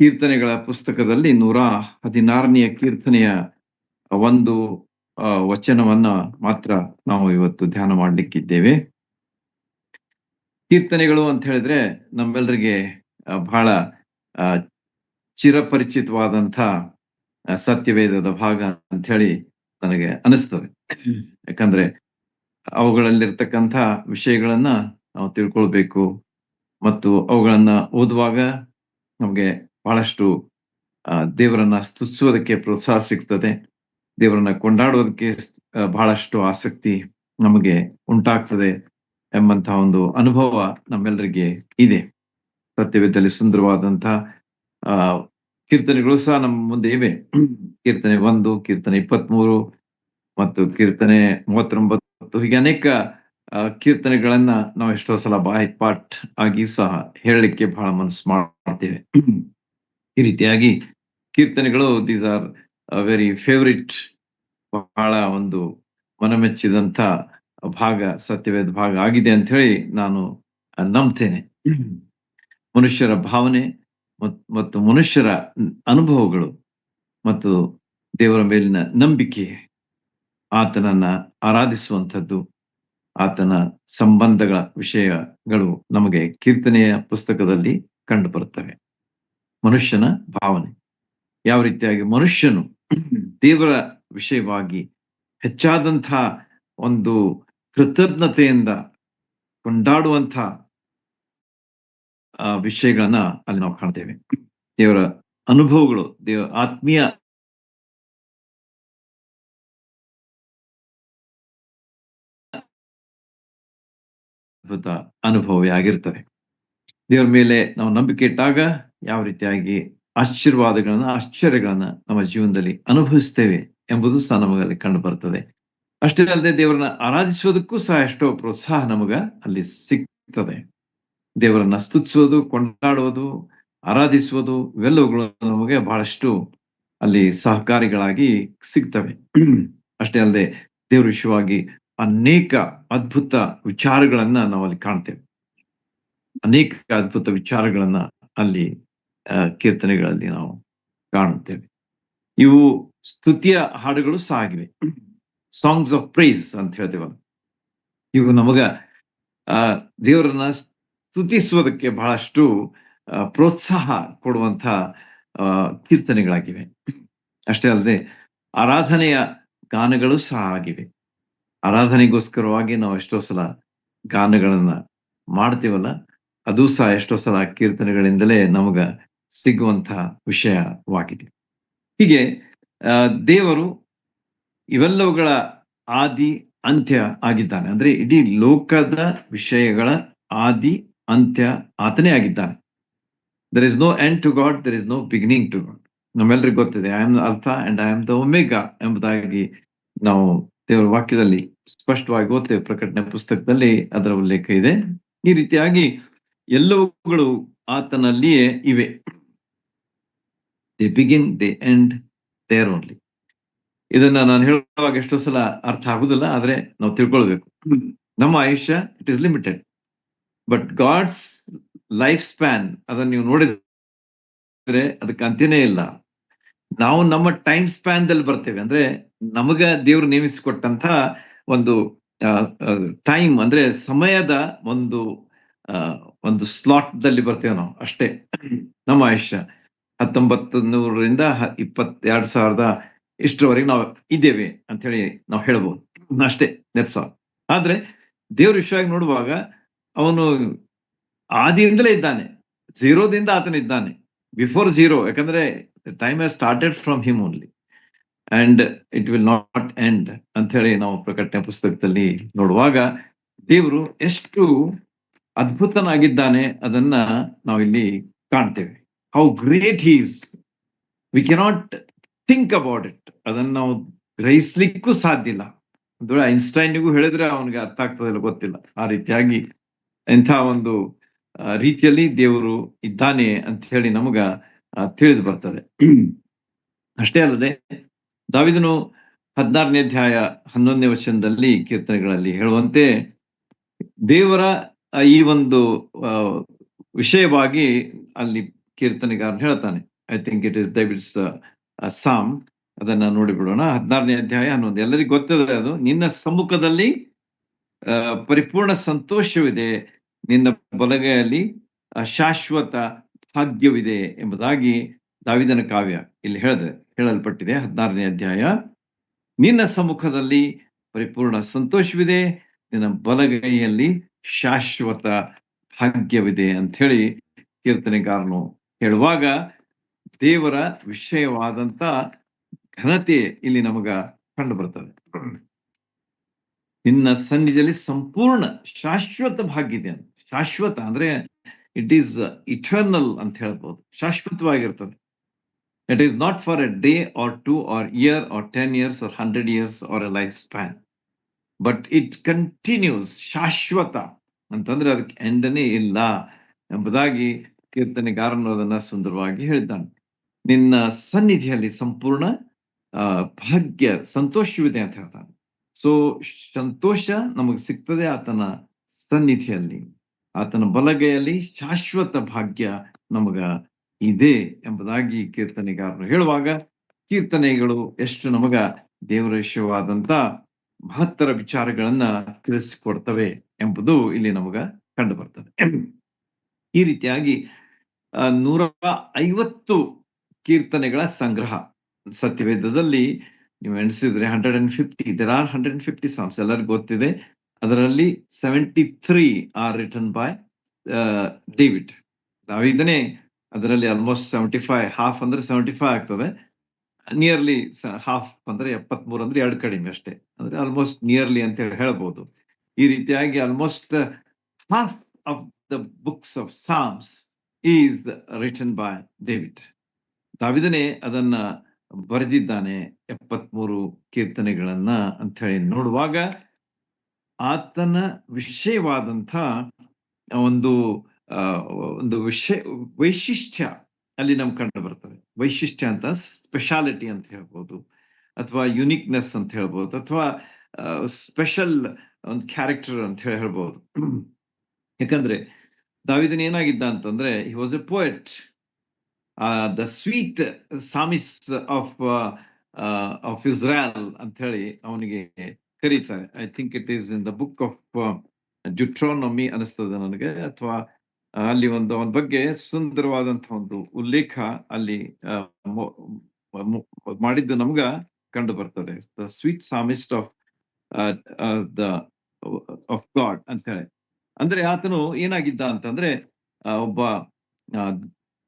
ಕೀರ್ತನೆಗಳ ಪುಸ್ತಕದಲ್ಲಿ 116ನೆಯ ಕೀರ್ತನೆಯ ಒಂದು ವಚನವನ್ನ ಮಾತ್ರ ನಾವು ಇವತ್ತು ಧ್ಯಾನ ಮಾಡ್ಲಿಕ್ಕಿದ್ದೇವೆ. ಕೀರ್ತನೆಗಳು ಅಂತ ಹೇಳಿದ್ರೆ ನಮ್ಮೆಲ್ಲರಿಗೆ ಬಹಳ ಚಿರಪರಿಚಿತವಾದಂಥ ಸತ್ಯವೇದದ ಭಾಗ ಅಂತ ಹೇಳಿ ನನಗೆ ಅನಿಸ್ತದೆ. ಯಾಕಂದ್ರೆ ಅವುಗಳಲ್ಲಿರ್ತಕ್ಕಂಥ ವಿಷಯಗಳನ್ನ ನಾವು ತಿಳ್ಕೊಳ್ಬೇಕು ಮತ್ತು ಅವುಗಳನ್ನ ಓದುವಾಗ ನಮ್ಗೆ ಬಹಳಷ್ಟು ದೇವರನ್ನ ಸ್ತುತಿಸೋದಕ್ಕೆ ಪ್ರೋತ್ಸಾಹ ಸಿಗ್ತದೆ. ದೇವರನ್ನ ಕೊಂಡಾಡೋದಕ್ಕೆ ಬಹಳಷ್ಟು ಆಸಕ್ತಿ ನಮಗೆ ಉಂಟಾಗ್ತದೆ ಎಂಬಂತಹ ಒಂದು ಅನುಭವ ನಮ್ಮೆಲ್ಲರಿಗೆ ಇದೆ. ಸತ್ಯವೇದದಲ್ಲಿ ಸುಂದರವಾದಂತಹ ಕೀರ್ತನೆಗಳು ಸಹ ನಮ್ಮ ಮುಂದೆ ಇವೆ. ಕೀರ್ತನೆ 1, ಕೀರ್ತನೆ 23 ಮತ್ತು ಕೀರ್ತನೆ 39 ಹೀಗೆ ಅನೇಕ ಕೀರ್ತನೆಗಳನ್ನ ನಾವು ಎಷ್ಟೋ ಸಲ ಬಾಯ್ ಪಾಠ ಆಗಿ ಸಹ ಹೇಳಲಿಕ್ಕೆ ಬಹಳ ಮನಸ್ಸು ಮಾಡ್ತೇವೆ. ಈ ರೀತಿಯಾಗಿ ಕೀರ್ತನೆಗಳು ದೀಸ್ ಆರ್ ವೆರಿ ಫೇವರಿಟ್, ಬಹಳ ಒಂದು ಮನಮೆಚ್ಚಿದಂತ ಭಾಗ, ಸತ್ಯವೇದ ಭಾಗ ಆಗಿದೆ ಅಂತ ಹೇಳಿ ನಾನು ನಂಬ್ತೇನೆ. ಮನುಷ್ಯರ ಭಾವನೆ ಮತ್ತು ಮನುಷ್ಯರ ಅನುಭವಗಳು ಮತ್ತು ದೇವರ ಮೇಲಿನ ನಂಬಿಕೆ, ಆತನನ್ನ ಆರಾಧಿಸುವಂಥದ್ದು, ಆತನ ಸಂಬಂಧಗಳ ವಿಷಯಗಳು ನಮಗೆ ಕೀರ್ತನೆಯ ಪುಸ್ತಕದಲ್ಲಿ ಕಂಡು ಬರುತ್ತವೆ. ಮನುಷ್ಯನ ಭಾವನೆ, ಯಾವ ರೀತಿಯಾಗಿ ಮನುಷ್ಯನು ದೇವರ ವಿಷಯವಾಗಿ ಹೆಚ್ಚಾದಂಥ ಒಂದು ಕೃತಜ್ಞತೆಯಿಂದ ಕೊಂಡಾಡುವಂಥ ವಿಷಯಗಳನ್ನ ಅಲ್ಲಿ ನಾವು ಕಾಣ್ತೇವೆ. ದೇವರ ಅನುಭವಗಳು, ದೇವರ ಆತ್ಮೀಯ ಅದ್ಭುತ ಅನುಭವವೇ ಆಗಿರ್ತದೆ. ದೇವರ ಮೇಲೆ ನಾವು ನಂಬಿಕೆ ಇಟ್ಟಾಗ ಯಾವ ರೀತಿಯಾಗಿ ಆಶ್ಚರ್ಯಗಳನ್ನ ನಮ್ಮ ಜೀವನದಲ್ಲಿ ಅನುಭವಿಸ್ತೇವೆ ಎಂಬುದು ಸಹ ನಮಗಲ್ಲಿ ಕಂಡು ಬರ್ತದೆ. ಅಷ್ಟೇ ಅಲ್ಲದೆ ದೇವರನ್ನ ಆರಾಧಿಸೋದಕ್ಕೂ ಸಹ ಎಷ್ಟೋ ಪ್ರೋತ್ಸಾಹ ನಮಗ ಅಲ್ಲಿ ಸಿಗ್ತದೆ. ದೇವರನ್ನ ಸ್ತುತಿಸೋದು, ಕೊಂಡಾಡುವುದು, ಆರಾಧಿಸುವುದು ಇವೆಲ್ಲವುಗಳು ನಮಗೆ ಬಹಳಷ್ಟು ಅಲ್ಲಿ ಸಹಕಾರಿಗಳಾಗಿ ಸಿಗ್ತವೆ. ಅಷ್ಟೇ ಅಲ್ಲದೆ ದೇವರ ವಿಷಯವಾಗಿ ಅನೇಕ ಅದ್ಭುತ ವಿಚಾರಗಳನ್ನ ನಾವು ಅಲ್ಲಿ ಕಾಣ್ತೇವೆ. ಅನೇಕ ಅದ್ಭುತ ವಿಚಾರಗಳನ್ನ ಅಲ್ಲಿ ಕೀರ್ತನೆಗಳಲ್ಲಿ ನಾವು ಕಾಣುತ್ತೇವೆ. ಇವು ಸ್ತುತಿಯ ಹಾಡುಗಳು ಸಹ ಆಗಿವೆ. ಸಾಂಗ್ಸ್ ಆಫ್ ಪ್ರೈಸ್ ಅಂತ ಹೇಳ್ತೇವಲ್ಲ, ಇವು ನಮಗ ದೇವರನ್ನ ಸ್ತುತಿಸುವುದಕ್ಕೆ ಬಹಳಷ್ಟು ಪ್ರೋತ್ಸಾಹ ಕೊಡುವಂತ ಕೀರ್ತನೆಗಳಾಗಿವೆ. ಅಷ್ಟೇ ಅಲ್ಲದೆ ಆರಾಧನೆಯ ಗಾನಗಳು ಸಹ ಆಗಿವೆ. ಆರಾಧನೆಗೋಸ್ಕರವಾಗಿ ನಾವು ಎಷ್ಟೋ ಸಲ ಗಾನಗಳನ್ನ ಮಾಡ್ತೇವಲ್ಲ, ಅದು ಸಹ ಎಷ್ಟೋ ಸಲ ಕೀರ್ತನೆಗಳಿಂದಲೇ ನಮಗ ಸಿಗುವಂತಹ ವಿಷಯವಾಗಿದೆ. ಹೀಗೆ ದೇವರು ಇವೆಲ್ಲವುಗಳ ಆದಿ ಅಂತ್ಯ ಆಗಿದ್ದಾನೆ. ಅಂದ್ರೆ ಇಡೀ ಲೋಕದ ವಿಷಯಗಳ ಆದಿ ಅಂತ್ಯ ಆತನೇ ಆಗಿದ್ದಾನೆ. There is no end to God, there is no beginning to God. ನಮ್ಮೆಲ್ಲರಿಗೂ ಗೊತ್ತಿದೆ, I am alpha and I am the omega ಎಂಬುದಾಗಿ ನಾವು ದೇವರ ವಾಕ್ಯದಲ್ಲಿ ಸ್ಪಷ್ಟವಾಗಿ ಓದ್ತೇವೆ. ಪ್ರಕಟಣೆ ಪುಸ್ತಕದಲ್ಲಿ ಅದರ ಉಲ್ಲೇಖ ಇದೆ. ಈ ರೀತಿಯಾಗಿ ಎಲ್ಲವುಗಳು ಆತನಲ್ಲಿಯೇ ಇವೆ. The begin, the end, there only. ಇದನ್ನ ನಾನು ಹೇಳುವಾಗ ಎಷ್ಟೋ ಸಲ ಅರ್ಥ ಆಗುದಿಲ್ಲ, ಆದ್ರೆ ನಾವು ತಿಳ್ಕೊಳ್ಬೇಕು. ನಮ್ಮ ಆಯುಷ್ಯ it is limited, but God's life span ಅದನ್ನ ನೀವು ನೋಡಿದ್ರೆ ಅದಕ್ಕೆ ಅಂತ್ಯನೇ ಇಲ್ಲ. ನಾವು ನಮ್ಮ ಟೈಮ್ ಸ್ಪ್ಯಾನ್ ದಲ್ಲಿ ಬರ್ತೇವೆ. ಅಂದ್ರೆ ನಮಗ ದೇವ್ರು ನೇಮಿಸಿಕೊಟ್ಟಂತ ಒಂದು ಟೈಮ್, ಅಂದ್ರೆ ಸಮಯದ ಒಂದು ಸ್ಲಾಟ್ ದಲ್ಲಿ ಬರ್ತೇವೆ ನಾವು ಅಷ್ಟೇ. ನಮ್ಮ ಆಯುಷ್ಯ 1900ರಿಂದ 2000 ಇಷ್ಟರವರೆಗೆ ನಾವು ಇದ್ದೇವೆ ಅಂತ ಹೇಳಿ ನಾವು ಹೇಳ್ಬೋದು ಅಷ್ಟೇ. That's all. ಆದ್ರೆ ದೇವ್ರ ವಿಷಯವಾಗಿ ನೋಡುವಾಗ ಅವನು ಆದಿಯಿಂದಲೇ ಇದ್ದಾನೆ, ಝೀರೋದಿಂದ ಆತನ ಇದ್ದಾನೆ, ಬಿಫೋರ್ ಝೀರೋ. ಯಾಕಂದ್ರೆ time has started from him only and it will not end ಅಂತ ಹೇಳಿ ನಾವು ಪ್ರಕಟಣೆ ಪುಸ್ತಕದಲ್ಲಿ ನೋಡುವಾಗ ದೇವರು ಎಷ್ಟು ಅದ್ಭುತನಾಗಿದ್ದಾನೆ ಅದನ್ನ ನಾವಿಲ್ಲಿ ಕಾಣ್ತೇವೆ. How great he is, we cannot think about it. ಅದನ್ನ ನಾವು ಗ್ರಹಿಸ್ಲಿಕ್ಕೂ ಸಾಧ್ಯ ಇಲ್ಲ. ಒಂದು ವೇಳೆ ಐನ್ಸ್ಟೈನ್ಗೂ ಹೇಳಿದ್ರೆ ಅವನಿಗೆ ಅರ್ಥ ಆಗ್ತದಿಲ್ಲ, ಗೊತ್ತಿಲ್ಲ. ಆ ರೀತಿಯಾಗಿ ಇಂಥ ಒಂದು ರೀತಿಯಲ್ಲಿ ದೇವರು ಇದ್ದಾನೆ ಅಂತ ಹೇಳಿ ನಮಗ ತಿಳಿದು ಬರ್ತದೆ. ಅಷ್ಟೇ ಅಲ್ಲದೆ ದಾವೀದನು 16ನೇ ಅಧ್ಯಾಯ 11ನೇ ವಚನದಲ್ಲಿ ಕೀರ್ತನೆಗಳಲ್ಲಿ ಹೇಳುವಂತೆ ದೇವರ ಈ ಒಂದು ವಿಷಯವಾಗಿ ಅಲ್ಲಿ ಕೀರ್ತನೆಗಾರನು ಹೇಳ್ತಾನೆ, I think it is Davids ಸಾಮ್. ಅದನ್ನ ನೋಡಿಬಿಡೋಣ. 16ನೇ ಅಧ್ಯಾಯ 11. ಎಲ್ಲರಿಗೂ ಗೊತ್ತದೆ ಅದು. ನಿನ್ನ ಸಮ್ಮುಖದಲ್ಲಿ ಪರಿಪೂರ್ಣ ಸಂತೋಷವಿದೆ, ನಿನ್ನ ಬಲಗೈಯಲ್ಲಿ ಶಾಶ್ವತ ಭಾಗ್ಯವಿದೆ ಎಂಬುದಾಗಿ ದಾವೀದನ ಕಾವ್ಯ ಇಲ್ಲಿ ಹೇಳಲ್ಪಟ್ಟಿದೆ. 16ನೇ ಅಧ್ಯಾಯ. ನಿನ್ನ ಸಮ್ಮುಖದಲ್ಲಿ ಪರಿಪೂರ್ಣ ಸಂತೋಷವಿದೆ, ನಿನ್ನ ಬಲಗೈಯಲ್ಲಿ ಶಾಶ್ವತ ಭಾಗ್ಯವಿದೆ ಅಂತ ಹೇಳಿ ಕೀರ್ತನೆಗಾರನು ಹೇಳುವಾಗ ದೇವರ ವಿಷಯವಾದಂತ ಘನತೆ ಇಲ್ಲಿ ನಮಗ ಕಂಡು ಬರ್ತದೆ. ನಿನ್ನ ಸನ್ನಿಧಿಯಲ್ಲಿ ಸಂಪೂರ್ಣ ಶಾಶ್ವತ ಭಾಗ್ಯ ಇದೆ. ಶಾಶ್ವತ ಅಂದ್ರೆ ಇಟ್ ಈಸ್ ಇಟರ್ನಲ್ ಅಂತ ಹೇಳ್ಬೋದು. ಶಾಶ್ವತವಾಗಿರ್ತದೆ. It is not for a day or 2 or year or 10 years or 100 years or a life span, but it continues. ಶಾಶ್ವತ ಅಂತಂದ್ರೆ ಅದಕ್ಕೆ ಎಂಡನೇ ಇಲ್ಲ ಎಂಬುದಾಗಿ ಕೀರ್ತನೆಗಾರನು ಅದನ್ನ ಸುಂದರವಾಗಿ ಹೇಳಿದ್ದಾನೆ. ನಿನ್ನ ಸನ್ನಿಧಿಯಲ್ಲಿ ಸಂಪೂರ್ಣ ಭಾಗ್ಯ ಸಂತೋಷವಿದೆ ಅಂತ ಹೇಳ್ತಾನೆ. ಸೊ ಸಂತೋಷ ನಮಗೆ ಸಿಗ್ತದೆ ಆತನ ಸನ್ನಿಧಿಯಲ್ಲಿ, ಆತನ ಬಲಗೈಯಲ್ಲಿ ಶಾಶ್ವತ ಭಾಗ್ಯ ನಮಗ ಇದೆ ಎಂಬುದಾಗಿ ಕೀರ್ತನೆಗಾರರು ಹೇಳುವಾಗ ಕೀರ್ತನೆಗಳು ಎಷ್ಟು ನಮಗ ದೇವರ ವಿಷಯವಾದಂತ ಮಹತ್ತರ ವಿಚಾರಗಳನ್ನ ತಿಳಿಸಿಕೊಡ್ತವೆ ಎಂಬುದು ಇಲ್ಲಿ ನಮಗ ಕಂಡು ಬರ್ತದೆ. ಈ ರೀತಿಯಾಗಿ 150 ಕೀರ್ತನೆಗಳ ಸಂಗ್ರಹ ಸತ್ಯವೇದದಲ್ಲಿ ನೀವು ಎಣಿಸಿದ್ರೆ 150. there are 150 ಸಾಮ್ಸ್, ಎಲ್ಲರಿಗೂ ಗೊತ್ತಿದೆ. ಅದರಲ್ಲಿ 73 ಆರ್ ರಿಟನ್ ಬೈ ಡೇವಿಡ್. ದಾವೀದನೇ ಅದರಲ್ಲಿ ಆಲ್ಮೋಸ್ಟ್ 75, ಹಾಫ್ ಅಂದ್ರೆ 75 ಆಗ್ತದೆ. ನಿಯರ್ಲಿ ಹಾಫ್ ಅಂದ್ರೆ 73 ಅಂದ್ರೆ 2 ಕಡಿಮೆ ಅಷ್ಟೇ. ಅಂದ್ರೆ ಆಲ್ಮೋಸ್ಟ್ ನಿಯರ್ಲಿ ಅಂತ ಹೇಳಿ ಹೇಳ್ಬೋದು. ಈ ರೀತಿಯಾಗಿ almost half of the books of psalms is written by David. ದಾವೀದನೇ ಅದನ್ನ ಬರೆದಿದ್ದಾನೆ 73 ಕೀರ್ತನೆಗಳನ್ನ ಅಂತ ಹೇಳಿ ನೋಡುವಾಗ ಆತನ ವಿಷಯವಾದಂಥ ಒಂದು ಒಂದು ವೈಶಿಷ್ಟ್ಯ ಅಲ್ಲಿ ನಮ್ಗೆ ಕಂಡು ಬರ್ತದೆ. ವೈಶಿಷ್ಟ್ಯ ಅಂತ ಸ್ಪೆಷಾಲಿಟಿ ಅಂತ ಹೇಳ್ಬೋದು, ಅಥವಾ ಯುನಿಕ್ನೆಸ್ ಅಂತ ಹೇಳ್ಬೋದು, ಅಥವಾ ಸ್ಪೆಷಲ್ ಒಂದು ಕ್ಯಾರೆಕ್ಟರ್ ಅಂತ ಹೇಳ್ಬೋದು. ಯಾಕಂದ್ರೆ ದಾವೀದನ ಏನಾಗಿದ್ದ ಅಂತಂದ್ರೆ he was a poet, the sweet psalmist of Israel ಅಂತ ಹೇಳಿ ಅವನಿಗೆ ಕರೀತಾರೆ. I think it is in the book of Deuteronomy ಅನಿಸ್ತದೆ ನನಗೆ, ಅಥವಾ ಅಲ್ಲಿ ಅವನ ಬಗ್ಗೆ ಸುಂದರವಾದಂತಹ ಒಂದು ಉಲ್ಲೇಖ ಅಲ್ಲಿ ಮಾಡಿದ್ದು ನಮ್ಗ ಕಂಡು ಬರ್ತದೆ. ದ ಸ್ವೀಟ್ ಸಾಮಿಸ್ಟ್ ಆಫ್ ಗಾಡ್ ಅಂತ ಹೇಳಿ. ಅಂದ್ರೆ ಆತನು ಏನಾಗಿದ್ದ ಅಂತಂದ್ರೆ ಒಬ್ಬ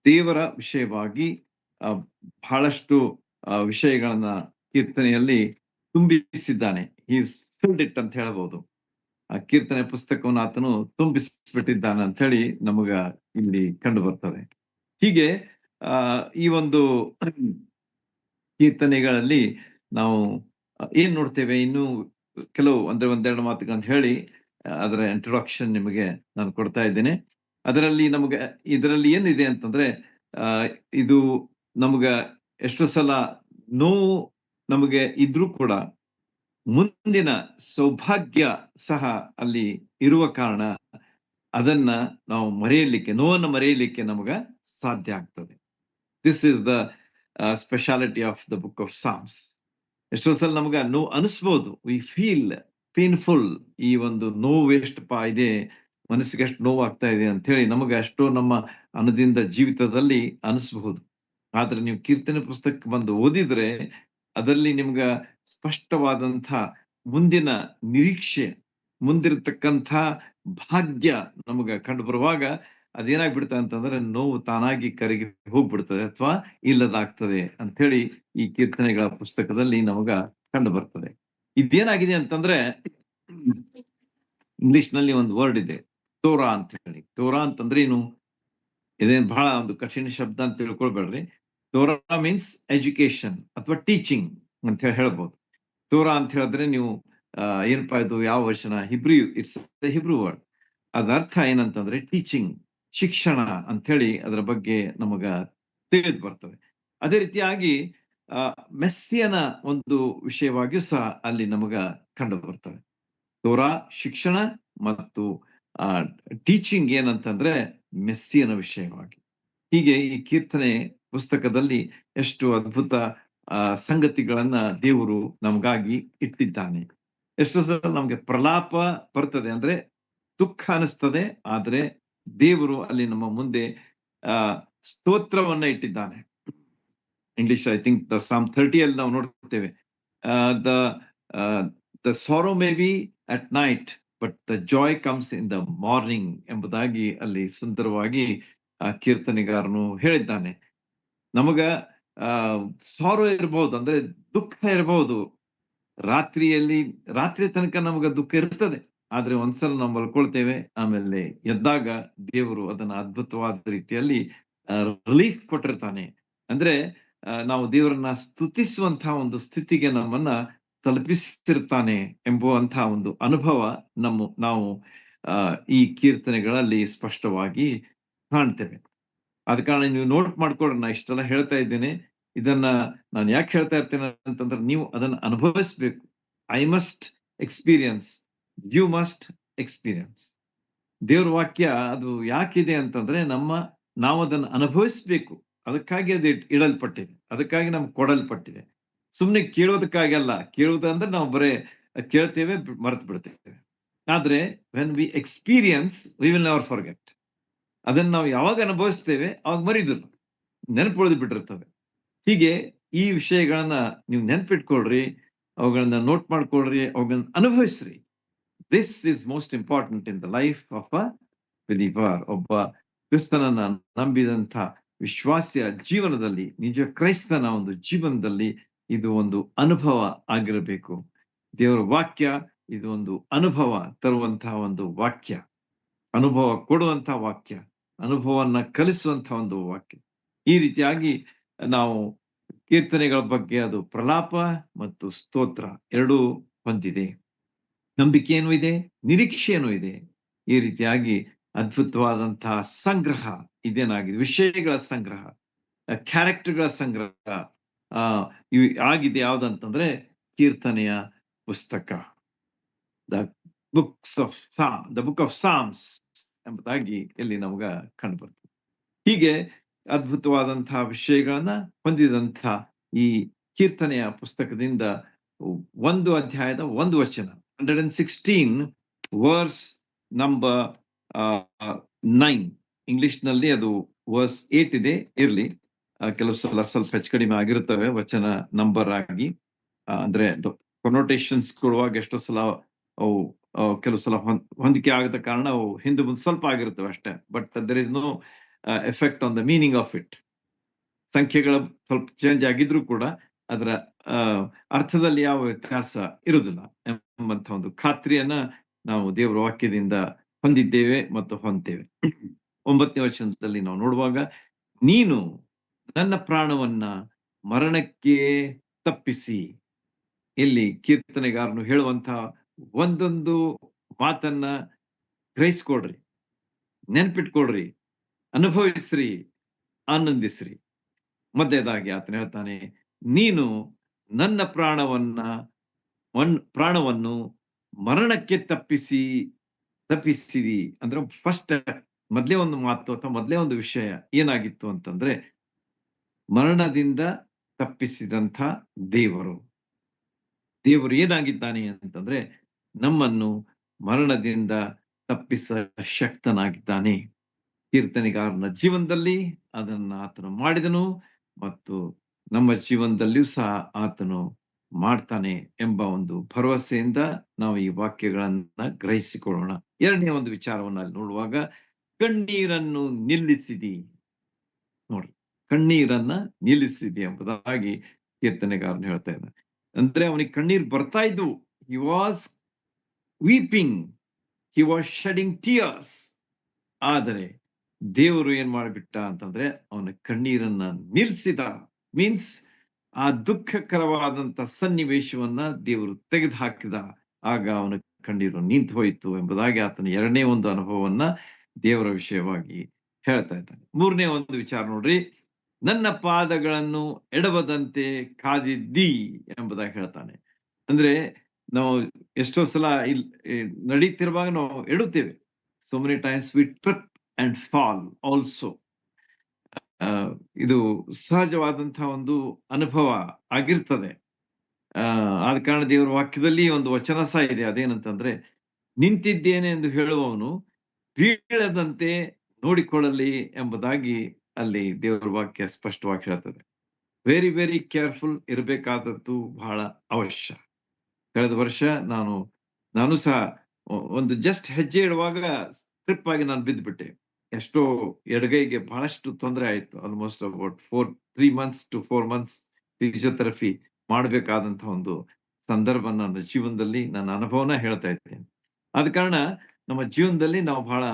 ದೇವರ ವಿಷಯವಾಗಿ ಬಹಳಷ್ಟು ವಿಷಯಗಳನ್ನ ಕೀರ್ತನೆಯಲ್ಲಿ ತುಂಬಿಸಿದ್ದಾನೆ. ಈಸ್ ಫಿಲ್ಡ್ ಇಟ್ ಅಂತ ಹೇಳ್ಬೋದು. ಆ ಕೀರ್ತನೆ ಪುಸ್ತಕವನ್ನು ಆತನು ತುಂಬಿಸ್ಬಿಟ್ಟಿದ್ದಾನೆ ಅಂತ ಹೇಳಿ ನಮಗ ಇಲ್ಲಿ ಕಂಡು ಬರ್ತದೆ. ಹೀಗೆ ಈ ಒಂದು ಕೀರ್ತನೆಗಳಲ್ಲಿ ನಾವು ಏನ್ ನೋಡ್ತೇವೆ, ಇನ್ನು ಕೆಲವು ಅಂದ್ರೆ ಒಂದೆರಡು ಮಾತುಗಳಂತ ಹೇಳಿ ಅದರ ಇಂಟ್ರೊಡಕ್ಷನ್ ನಿಮಗೆ ನಾನು ಕೊಡ್ತಾ ಇದ್ದೇನೆ. ಇದರಲ್ಲಿ ಏನಿದೆ ಅಂತಂದ್ರೆ ಇದು ನಮಗ ಎಷ್ಟೋ ಸಲ ನೋವು ನಮಗೆ ಇದ್ರೂ ಕೂಡ ಮುಂದಿನ ಸೌಭಾಗ್ಯ ಸಹ ಅಲ್ಲಿ ಇರುವ ಕಾರಣ ಅದನ್ನ ನಾವು ನೋವನ್ನು ಮರೆಯಲಿಕ್ಕೆ ನಮಗ ಸಾಧ್ಯ ಆಗ್ತದೆ. This is the speciality of the book of Psalms. ಎಷ್ಟೋ ಸಲ ನಮಗ ನೋವು ಅನಿಸ್ಬೋದು, ವಿ ಫೀಲ್ ಪೇನ್ಫುಲ್. ಈ ಒಂದು ನೋವು ಎಷ್ಟಪ್ಪ ಇದೆ, ಮನಸ್ಸಿಗೆ ಎಷ್ಟು ನೋವು ಆಗ್ತಾ ಇದೆ ಅಂತ ಹೇಳಿ ನಮಗೆ ಅಷ್ಟೋ ನಮ್ಮ ಅನುದಿನದ ಜೀವಿತದಲ್ಲಿ ಅನಿಸಬಹುದು. ಆದ್ರೆ ನೀವು ಕೀರ್ತನೆ ಪುಸ್ತಕ ಬಂದು ಓದಿದ್ರೆ ಅದರಲ್ಲಿ ನಿಮ್ಗ ಸ್ಪಷ್ಟವಾದಂಥ ಮುಂದಿನ ನಿರೀಕ್ಷೆ, ಮುಂದಿರತಕ್ಕಂಥ ಭಾಗ್ಯ ನಮಗ ಕಂಡು ಬರುವಾಗ ಅದೇನಾಗ್ಬಿಡ್ತದೆ ಅಂತಂದ್ರೆ ನೋವು ತಾನಾಗಿ ಕರಗಿ ಹೋಗ್ಬಿಡ್ತದೆ ಅಥವಾ ಇಲ್ಲದಾಗ್ತದೆ ಅಂತ ಹೇಳಿ ಈ ಕೀರ್ತನೆಗಳ ಪುಸ್ತಕದಲ್ಲಿ ನಮಗ ಕಂಡು ಬರ್ತದೆ. ಇದೇನಾಗಿದೆ ಅಂತಂದ್ರೆ ಇಂಗ್ಲಿಷ್ ನಲ್ಲಿ ಒಂದು ವರ್ಡ್ ಇದೆ, ತೋರಾ ಅಂತ ಹೇಳಿ. ತೋರಾ ಅಂತಂದ್ರೆ ಏನು, ಇದೇನ್ ಬಹಳ ಒಂದು ಕಠಿಣ ಶಬ್ದ ಅಂತ ತಿಳ್ಕೊಳ್ಬೇಡ್ರಿ. ತೋರಾ ಮೀನ್ಸ್ ಎಜುಕೇಶನ್ ಅಥವಾ ಟೀಚಿಂಗ್ ಅಂತ ಹೇಳಿ ಹೇಳ್ಬೋದು. ತೋರಾ ಅಂತ ಹೇಳಿದ್ರೆ ನೀವು ಏನಪ್ಪಾ ಇದು ಯಾವ ವಚನ, ಇಟ್ಸ್ ಹಿಬ್ರೂ ವರ್ಡ್. ಅದ ಅರ್ಥ ಏನಂತಂದ್ರೆ ಟೀಚಿಂಗ್, ಶಿಕ್ಷಣ ಅಂತ ಹೇಳಿ ಅದರ ಬಗ್ಗೆ ನಮಗ ತಿಳಿದು ಬರ್ತದೆ. ಅದೇ ರೀತಿಯಾಗಿ ಮೆಸ್ಸಿಯನ ಒಂದು ವಿಷಯವಾಗಿಯೂ ಸಹ ಅಲ್ಲಿ ನಮಗ ಕಂಡು ಬರ್ತದೆ. ತೋರಾ ಶಿಕ್ಷಣ ಮತ್ತು ಟೀಚಿಂಗ್ ಏನಂತಂದ್ರೆ ಮೆಸ್ಸಿಯನ ವಿಷಯವಾಗಿ. ಹೀಗೆ ಈ ಕೀರ್ತನೆ ಪುಸ್ತಕದಲ್ಲಿ ಎಷ್ಟು ಅದ್ಭುತ ಸಂಗತಿಗಳನ್ನ ದೇವರು ನಮಗಾಗಿ ಇಟ್ಟಿದ್ದಾನೆ. ಎಷ್ಟೋ ಸಲ ನಮ್ಗೆ ಪ್ರಲಾಪ ಬರ್ತದೆ, ಅಂದ್ರೆ ದುಃಖ ಅನಿಸ್ತದೆ, ಆದ್ರೆ ದೇವರು ಅಲ್ಲಿ ನಮ್ಮ ಮುಂದೆ ಆ ಸ್ತೋತ್ರವನ್ನ ಇಟ್ಟಿದ್ದಾನೆ. ಇಂಗ್ಲಿಷ್ ಐ ಥಿಂಕ್ ದ ಸಾಮ್ 30 ಅಲ್ಲಿ ನಾವು ನೋಡ್ತೇವೆ, the the sorrow may be at night but the joy comes in the morning ಎಂಬುದಾಗಿ ಅಲ್ಲಿ ಸುಂದರವಾಗಿ ಕೀರ್ತನೆಗಾರನು ಹೇಳಿದ್ದಾನೆ. ನಮಗ ಸಾರೋ ಇರಬಹುದು, ಅಂದ್ರೆ ದುಃಖ ಇರಬಹುದು, ರಾತ್ರಿ ತನಕ ನಮಗ ದುಃಖ ಇರ್ತದೆ, ಆದ್ರೆ ಒಂದ್ಸಲ ನಾವು ಮಲ್ಕೊಳ್ತೇವೆ, ಆಮೇಲೆ ಎದ್ದಾಗ ದೇವರು ಅದನ್ನ ಅದ್ಭುತವಾದ ರೀತಿಯಲ್ಲಿ ರಿಲೀಫ್ ಕೊಟ್ಟಿರ್ತಾನೆ. ಅಂದ್ರೆ ನಾವು ದೇವರನ್ನ ಸ್ತುತಿಸುವಂತಹ ಒಂದು ಸ್ಥಿತಿಗೆ ನಮ್ಮನ್ನ ತಲುಪಿಸಿರ್ತಾನೆ ಎಂಬುವಂತಹ ಒಂದು ಅನುಭವ ನಾವು ಈ ಕೀರ್ತನೆಗಳಲ್ಲಿ ಸ್ಪಷ್ಟವಾಗಿ ಕಾಣ್ತೇವೆ. ಆದ ಕಾರಣ ನೀವು ನೋಟ್ ಮಾಡ್ಕೊಡ್ರಿ, ನಾ ಇಷ್ಟೆಲ್ಲ ಹೇಳ್ತಾ ಇದ್ದೇನೆ. ಇದನ್ನ ನಾನು ಯಾಕೆ ಹೇಳ್ತಾ ಇರ್ತೇನೆ ಅಂತಂದ್ರೆ, ನೀವು ಅದನ್ನ ಅನುಭವಿಸ್ಬೇಕು. I must experience, you must experience. ದೇವ್ರ ವಾಕ್ಯ ಅದು ಯಾಕಿದೆ ಅಂತಂದ್ರೆ, ನಾವು ಅದನ್ನು ಅನುಭವಿಸ್ಬೇಕು. ಅದಕ್ಕಾಗಿ ಅದು ಇಡಲ್ಪಟ್ಟಿದೆ, ಅದಕ್ಕಾಗಿ ನಮ್ಗೆ ಕೊಡಲ್ಪಟ್ಟಿದೆ. ಸುಮ್ನೆ ಕೇಳೋದಕ್ಕಾಗಿ ಅಲ್ಲ. ಕೇಳುವುದಂದ್ರೆ ನಾವು ಬರೇ ಕೇಳ್ತೇವೆ, ಮರೆತು ಬಿಡ್ತೇವೆ. ಆದ್ರೆ when we experience we will never forget. ಅದನ್ನ ನಾವು ಯಾವಾಗ ಅನುಭವಿಸ್ತೇವೆ ಅವಾಗ ಮರಿದಿಲ್ಲ, ನೆನಪುಳಿದು ಬಿಟ್ಟಿರ್ತದೆ. ಹೀಗೆ ಈ ವಿಷಯಗಳನ್ನ ನೀವು ನೆನ್ಪಿಟ್ಕೊಳ್ರಿ, ಅವುಗಳನ್ನ ನೋಟ್ ಮಾಡ್ಕೊಳ್ರಿ, ಅವುಗಳನ್ನ ಅನುಭವಿಸ್ರಿ. This is most important in the life of a believer. ಒಬ್ಬ ಕ್ರಿಸ್ತನನ್ನ ನಂಬಿದಂಥ ವಿಶ್ವಾಸಿಯ ಜೀವನದಲ್ಲಿ, ನಿಜ ಕ್ರೈಸ್ತನ ಒಂದು ಜೀವನದಲ್ಲಿ ಇದು ಒಂದು ಅನುಭವ ಆಗಿರಬೇಕು. ದೇವರ ವಾಕ್ಯ ಇದು ಒಂದು ಅನುಭವ ತರುವಂತಹ ಒಂದು ವಾಕ್ಯ, ಅನುಭವ ಕೊಡುವಂತಹ ವಾಕ್ಯ, ಅನುಭವವನ್ನ ಕಲಿಸುವಂತಹ ಒಂದು ವಾಕ್ಯ. ಈ ರೀತಿಯಾಗಿ ನಾವು ಕೀರ್ತನೆಗಳ ಬಗ್ಗೆ ಅದು ಪ್ರಲಾಪ ಮತ್ತು ಸ್ತೋತ್ರ ಎರಡೂ ಹೊಂದಿದೆ. ನಂಬಿಕೆಯೂ ಇದೆ, ನಿರೀಕ್ಷೆಯೂ ಇದೆ. ಈ ರೀತಿಯಾಗಿ ಅದ್ಭುತವಾದಂತಹ ಸಂಗ್ರಹ ಇದೇನಾಗಿದೆ, ವಿಷಯಗಳ ಸಂಗ್ರಹ, ಕ್ಯಾರೆಕ್ಟರ್ಗಳ ಸಂಗ್ರಹ ಆಗಿದೆ. ಯಾವ್ದಂತಂದ್ರೆ ಕೀರ್ತನೆಯ ಪುಸ್ತಕ, ದ ಬುಕ್ ಆಫ್ ಸಾಮ್ಸ್ ಎಂಬುದಾಗಿ ಇಲ್ಲಿ ನಮಗ ಕಂಡು ಬರ್ತದೆ. ಹೀಗೆ ಅದ್ಭುತವಾದಂತಹ ವಿಷಯಗಳನ್ನ ಹೊಂದಿದಂತಹ ಈ ಕೀರ್ತನೆಯ ಪುಸ್ತಕದಿಂದ ಒಂದು ಅಧ್ಯಾಯದ ಒಂದು ವಚನ, 116 ವರ್ಸ್ ನಂಬರ್ 9. ಇಂಗ್ಲಿಷ್ ನಲ್ಲಿ ಅದು ವರ್ಸ್ 8 ಇದೆ. ಇರ್ಲಿ, ಕೆಲವು ಸಲ ಸ್ವಲ್ಪ ಹೆಚ್ಚು ಕಡಿಮೆ ಆಗಿರ್ತವೆ ವಚನ ನಂಬರ್ ಆಗಿ. ಅಂದ್ರೆ ಕೊನೋಟೇಷನ್ಸ್ ಕೊಡುವಾಗ ಎಷ್ಟೋ ಸಲ ಅವು ಕೆಲವು ಸಲ ಹೊಂದಿಕೆ ಆಗದ ಕಾರಣ ಅವು ಹಿಂದೆ ಮುಂದೆ ಸ್ವಲ್ಪ ಆಗಿರ್ತವೆ ಅಷ್ಟೇ. But there is no effect on the meaning of it. ಸಂಖ್ಯೆಗಳ ಸ್ವಲ್ಪ ಚೇಂಜ್ ಆಗಿದ್ರು ಕೂಡ ಅದರ ಅರ್ಥದಲ್ಲಿ ಯಾವ ವ್ಯತ್ಯಾಸ ಇರುವುದಿಲ್ಲ ಎಂಬಂತ ಒಂದು ಖಾತ್ರಿಯನ್ನ ನಾವು ದೇವರ ವಾಕ್ಯದಿಂದ ಹೊಂದಿದ್ದೇವೆ ಮತ್ತು ಹೊಂದ್ತೇವೆ. 9ನೇ ವಚನದಲ್ಲಿ ನಾವು ನೋಡುವಾಗ, ನೀನು ನನ್ನ ಪ್ರಾಣವನ್ನ ಮರಣಕ್ಕೆ ತಪ್ಪಿಸಿ. ಇಲ್ಲಿ ಕೀರ್ತನೆಗಾರನು ಹೇಳುವಂತಹ ಒಂದೊಂದು ಮಾತನ್ನ ಗ್ರಹಿಸ್ಕೊಡ್ರಿ, ನೆನ್ಪಿಟ್ಕೊಡ್ರಿ, ಅನುಭವಿಸ್ರಿ, ಆನಂದಿಸ್ರಿ. ಮೊದಲನೇದಾಗಿ ಆತನ ಹೇಳ್ತಾನೆ, ನೀನು ನನ್ನ ಪ್ರಾಣವನ್ನು ಮರಣಕ್ಕೆ ತಪ್ಪಿಸಿದಿ. ಅಂದ್ರೆ ಫಸ್ಟ್ ಮೊದಲೇ ಒಂದು ಮಾತು ಅಥವಾ ಮೊದಲೇ ಒಂದು ವಿಷಯ ಏನಾಗಿತ್ತು ಅಂತಂದ್ರೆ, ಮರಣದಿಂದ ತಪ್ಪಿಸಿದಂಥ ದೇವರು ಏನಾಗಿದ್ದಾನೆ ಅಂತಂದ್ರೆ, ನಮ್ಮನ್ನು ಮರಣದಿಂದ ತಪ್ಪಿಸ ಶಕ್ತನಾಗಿದ್ದಾನೆ. ಕೀರ್ತನೆಗಾರನ ಜೀವನದಲ್ಲಿ ಅದನ್ನ ಆತನು ಮಾಡಿದನು ಮತ್ತು ನಮ್ಮ ಜೀವನದಲ್ಲಿಯೂ ಸಹ ಆತನು ಮಾಡ್ತಾನೆ ಎಂಬ ಒಂದು ಭರವಸೆಯಿಂದ ನಾವು ಈ ವಾಕ್ಯಗಳನ್ನ ಗ್ರಹಿಸಿಕೊಳ್ಳೋಣ. ಎರಡನೇ ಒಂದು ವಿಚಾರವನ್ನ ಅಲ್ಲಿ ನೋಡುವಾಗ, ಕಣ್ಣೀರನ್ನು ನಿಲ್ಲಿಸಿದಿ. ನೋಡ್ರಿ, ಕಣ್ಣೀರನ್ನ ನಿಲ್ಲಿಸಿದಿ ಎಂಬುದಾಗಿ ಕೀರ್ತನೆಗಾರನು ಹೇಳ್ತಾ ಇದ್ದಾನೆ. ಅಂದ್ರೆ ಅವನಿಗೆ ಕಣ್ಣೀರ್ ಬರ್ತಾ ಇದ್ವು. He was weeping, he was shedding tears. ಆದರೆ ದೇವರು ಏನ್ ಮಾಡಿಬಿಟ್ಟ ಅಂತಂದ್ರೆ, ಅವನ ಕಣ್ಣೀರನ್ನ ನಿಲ್ಸಿದ. ಮೀನ್ಸ್ ಆ ದುಃಖಕರವಾದಂತ ಸನ್ನಿವೇಶವನ್ನ ದೇವರು ತೆಗೆದು ಹಾಕಿದ. ಆಗ ಅವನ ಕಣ್ಣೀರು ನಿಂತು ಹೋಯಿತು ಎಂಬುದಾಗಿ ಆತನ ಎರಡನೇ ಒಂದು ಅನುಭವವನ್ನ ದೇವರ ವಿಷಯವಾಗಿ ಹೇಳ್ತಾ ಇದ್ದಾನೆ. ಮೂರನೇ ಒಂದು ವಿಚಾರ ನೋಡ್ರಿ, ನನ್ನ ಪಾದಗಳನ್ನು ಎಡವದಂತೆ ಕಾದಿದ್ದಿ ಎಂಬುದಾಗಿ ಹೇಳ್ತಾನೆ. ಅಂದ್ರೆ ನಾವು ಎಷ್ಟೋ ಸಲ ನಡೀತಿರುವಾಗ ನಾವು ಎಡುತ್ತೇವೆ. So many times we trip and fall also. ಆ ಇದು ಸಹಜವಾದಂತಹ ಒಂದು ಅನುಭವ ಆಗಿರ್ತದೆ. ಆದ ಕಾರಣ ದೇವರ ವಾಕ್ಯದಲ್ಲಿ ಒಂದು ವಚನ ಸಹ ಇದೆ. ಅದೇನಂತಂದ್ರೆ, ನಿಂತಿದ್ದೇನೆ ಎಂದು ಹೇಳುವವನು ಬೀಳದಂತೆ ನೋಡಿಕೊಳ್ಳಲಿ ಎಂಬುದಾಗಿ ಅಲ್ಲಿ ದೇವರ ವಾಕ್ಯ ಸ್ಪಷ್ಟವಾಗಿ ಹೇಳ್ತದೆ. ವೆರಿ ವೆರಿ ಕೇರ್ಫುಲ್ ಇರಬೇಕಾದದ್ದು ಬಹಳ ಅವಶ್ಯ. ಕಳೆದ ವರ್ಷ ನಾನು ಸಹ ಒಂದು ಜಸ್ಟ್ ಹೆಜ್ಜೆ ಇಡುವಾಗ ಸ್ಟ್ರಿಪ್ ಆಗಿ ನಾನು ಬಿದ್ದುಬಿಟ್ಟೆ. ಎಷ್ಟೋ ಎಡಗೈಗೆ ಬಹಳಷ್ಟು ತೊಂದರೆ ಆಯ್ತು. Almost about 3 months to 4 months physiotherapy ಮಾಡಬೇಕಾದಂತಹ ಒಂದು ಸಂದರ್ಭ ನನ್ನ ಜೀವನದಲ್ಲಿ, ನನ್ನ ಅನುಭವನ ಹೇಳ್ತಾ ಇದ್ದೇನೆ. ಆದ ಕಾರಣ ನಮ್ಮ ಜೀವನದಲ್ಲಿ ನಾವು ಬಹಳ